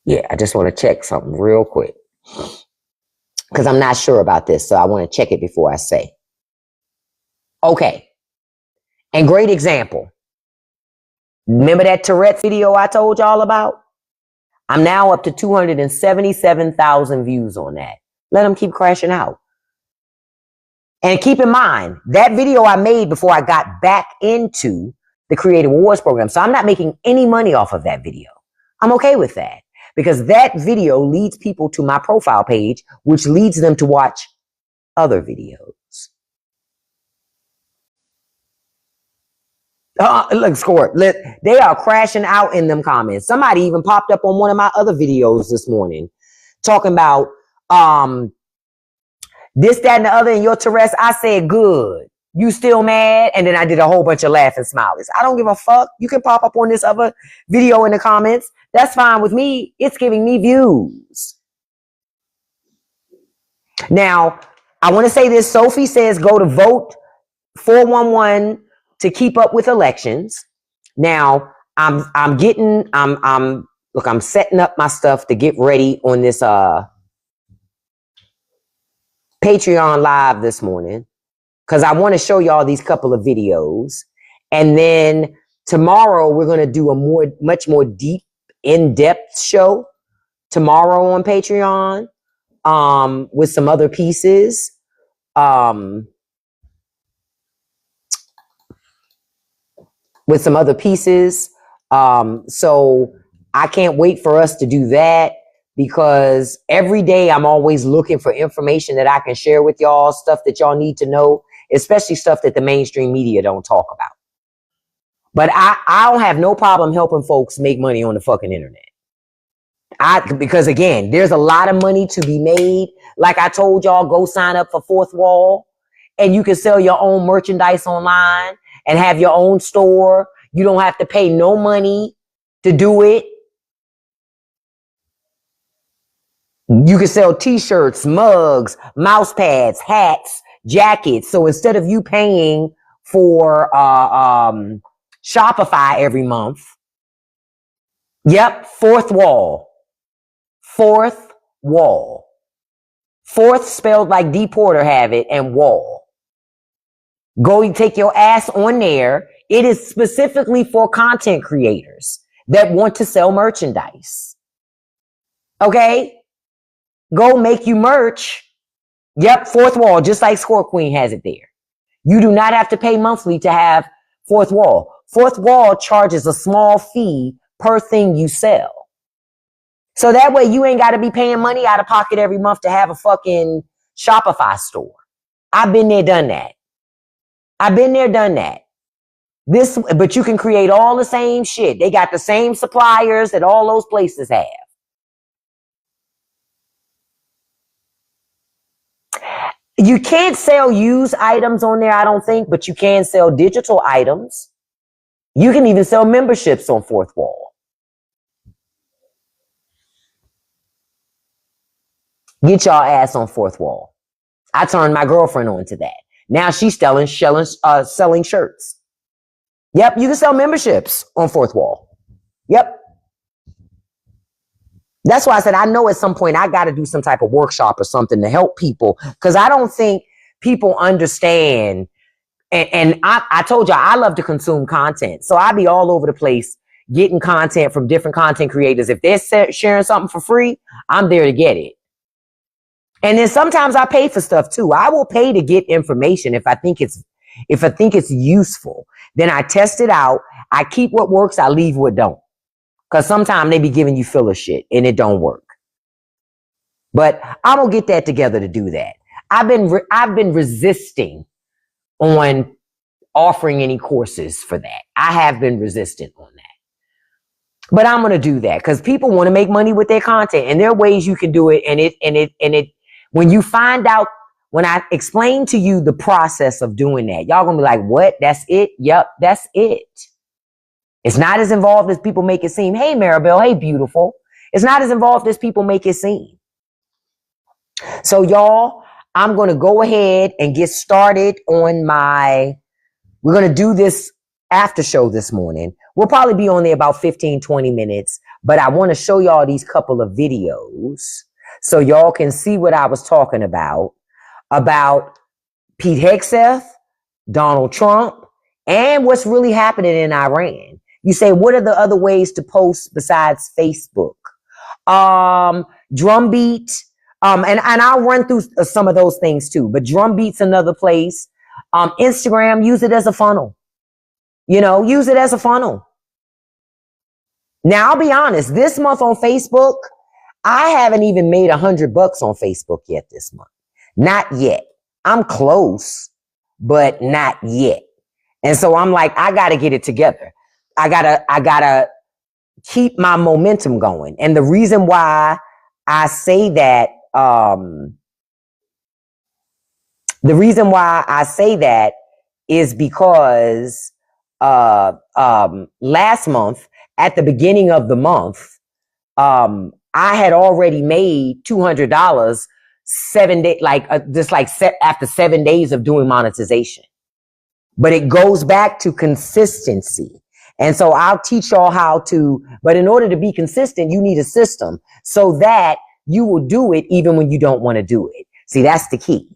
Yeah, I just want to check something real quick. Because I'm not sure about this, so I want to check it before I say. Okay. And great example. Remember that Tourette's video I told y'all about? I'm now up to 277,000 views on that. Let them keep crashing out. And keep in mind, that video I made before I got back into the Creative Awards program. So I'm not making any money off of that video. I'm okay with that. Because that video leads people to my profile page, which leads them to watch other videos. Look, Score. They are crashing out in them comments. Somebody even popped up on one of my other videos this morning talking about this, that, and the other in your Tourette's. I said, good. You still mad? And then I did a whole bunch of laughing smileys. I don't give a fuck. You can pop up on this other video in the comments. That's fine with me. It's giving me views. Now, I want to say this. Sophie says go to vote 411 to keep up with elections. Now, I'm setting up my stuff to get ready on this Patreon live this morning, because I want to show y'all these couple of videos. And then tomorrow we're going to do a much more deep, in-depth show tomorrow on Patreon with some other pieces. So I can't wait for us to do that, because every day I'm always looking for information that I can share with y'all, stuff that y'all need to know, especially stuff that the mainstream media don't talk about. But I don't have no problem helping folks make money on the fucking internet. Because again, there's a lot of money to be made. Like I told y'all, go sign up for Fourth Wall, and you can sell your own merchandise online and have your own store. You don't have to pay no money to do it. You can sell t-shirts, mugs, mouse pads, hats, jackets. So instead of you paying for Shopify every month. Yep, fourth wall. Fourth wall. Fourth spelled like D. Porter have it, and wall. Go take your ass on there. It is specifically for content creators that want to sell merchandise. Okay? Go make you merch. Yep, fourth wall, just like Score Queen has it there. You do not have to pay monthly to have fourth wall. Fourth wall charges a small fee per thing you sell. So that way you ain't got to be paying money out of pocket every month to have a fucking Shopify store. I've been there, done that. I've been there, done that. But you can create all the same shit. They got the same suppliers that all those places have. You can't sell used items on there, I don't think, but you can sell digital items. You can even sell memberships on Fourth Wall. Get y'all ass on Fourth Wall. I turned my girlfriend on to that. Now she's selling shirts. Yep, you can sell memberships on Fourth Wall. Yep. That's why I said I know at some point I got to do some type of workshop or something to help people, because I don't think people understand. And I told you I love to consume content. So I be all over the place getting content from different content creators. If they're sharing something for free, I'm there to get it. And then sometimes I pay for stuff too. I will pay to get information if I think it's useful. Then I test it out. I keep what works. I leave what don't. Because sometimes they be giving you filler shit and it don't work. But I'm going to get that together to do that. I've been resisting on offering any courses for that. I have been resistant on that. But I'm going to do that because people want to make money with their content, and there are ways you can do it. And it, when you find out, when I explain to you the process of doing that, y'all going to be like, what? That's it? Yep, that's it. It's not as involved as people make it seem. Hey, Maribel. Hey, beautiful. It's not as involved as people make it seem. So y'all, I'm going to go ahead and get started on we're going to do this after show this morning. We'll probably be on there about 15, 20 minutes, but I want to show y'all these couple of videos so y'all can see what I was talking about Pete Hegseth, Donald Trump, and what's really happening in Iran. You say, what are the other ways to post besides Facebook? Drumbeat. And I'll run through some of those things too, but Drumbeat's another place. Instagram, use it as a funnel. Use it as a funnel. Now, I'll be honest, this month on Facebook, I haven't even made $100 on Facebook yet this month. Not yet. I'm close, but not yet. And so I'm like, I got to get it together. I gotta keep my momentum going. And the reason why I say that, is because, last month, at the beginning of the month, I had already made $200 after 7 days of doing monetization. But it goes back to consistency. And so I'll teach y'all but in order to be consistent, you need a system so that you will do it even when you don't want to do it. See, that's the key.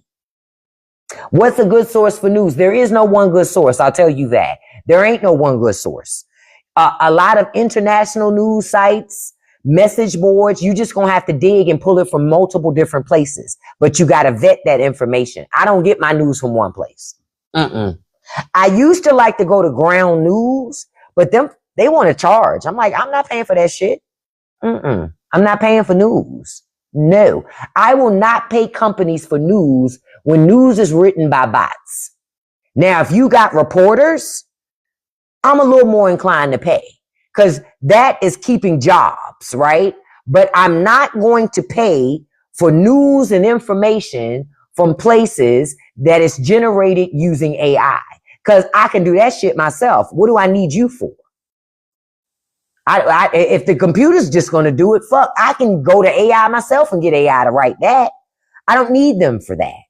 What's a good source for news? There is no one good source. I'll tell you that. There ain't no one good source. A lot of international news sites, message boards, you just gonna have to dig and pull it from multiple different places. But you got to vet that information. I don't get my news from one place. I used to like to go to Ground News, but they want to charge. I'm like, I'm not paying for that shit. I'm not paying for news. No, I will not pay companies for news when news is written by bots. Now, if you got reporters, I'm a little more inclined to pay because that is keeping jobs, right? But I'm not going to pay for news and information from places that is generated using AI. Because I can do that shit myself. What do I need you for? If the computer's just going to do it, fuck, I can go to AI myself and get AI to write that. I don't need them for that.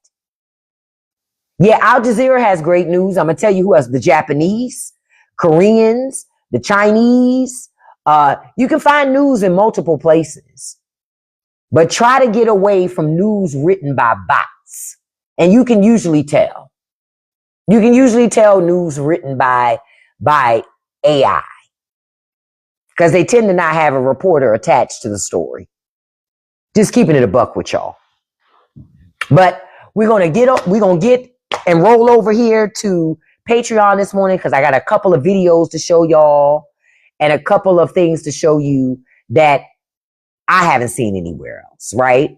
Yeah, Al Jazeera has great news. I'm going to tell you who else. The Japanese. Koreans, the Chinese. You can find news in multiple places, but try to get away from news written by bots. And you can usually tell. You can usually tell news written by AI because they tend to not have a reporter attached to the story. Just keeping it a buck with y'all. But we're gonna get and roll over here to Patreon this morning because I got a couple of videos to show y'all and a couple of things to show you that I haven't seen anywhere else, right?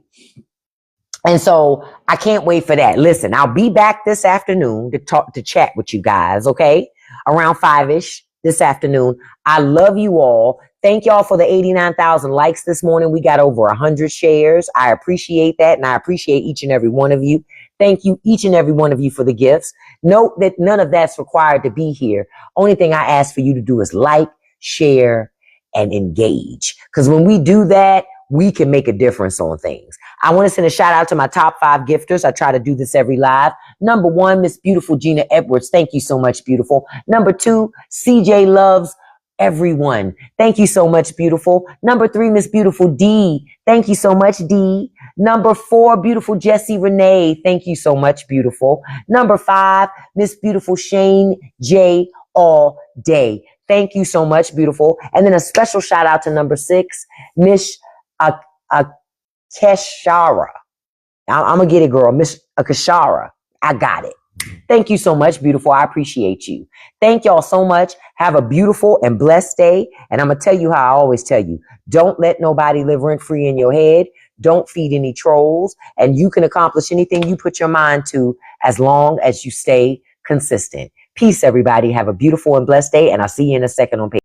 And so I can't wait for that. Listen, I'll be back this afternoon to chat with you guys, okay? Around 5-ish this afternoon. I love you all. Thank y'all for the 89,000 likes this morning. We got over 100 shares. I appreciate that, and I appreciate each and every one of you. Thank you, each and every one of you, for the gifts. Note that none of that's required to be here. Only thing I ask for you to do is like, share, and engage. Because when we do that, we can make a difference on things. I want to send a shout out to my top 5 gifters. I try to do this every live. Number 1, Miss Beautiful Gina Edwards. Thank you so much, beautiful. Number 2, CJ Loves Everyone. Thank you so much, beautiful. Number 3, Miss Beautiful D. Thank you so much, D. Number 4, beautiful Jessie Renee. Thank you so much, beautiful. Number 5, Miss Beautiful Shane J. All Day. Thank you so much, beautiful. And then a special shout out to number 6, Miss Akeshara. I'm going to get it, girl. Miss Akeshara. I got it. Thank you so much, beautiful. I appreciate you. Thank y'all so much. Have a beautiful and blessed day. And I'm going to tell you how I always tell you. Don't let nobody live rent-free in your head. Don't feed any trolls. And you can accomplish anything you put your mind to as long as you stay consistent. Peace, everybody. Have a beautiful and blessed day. And I'll see you in a second on page.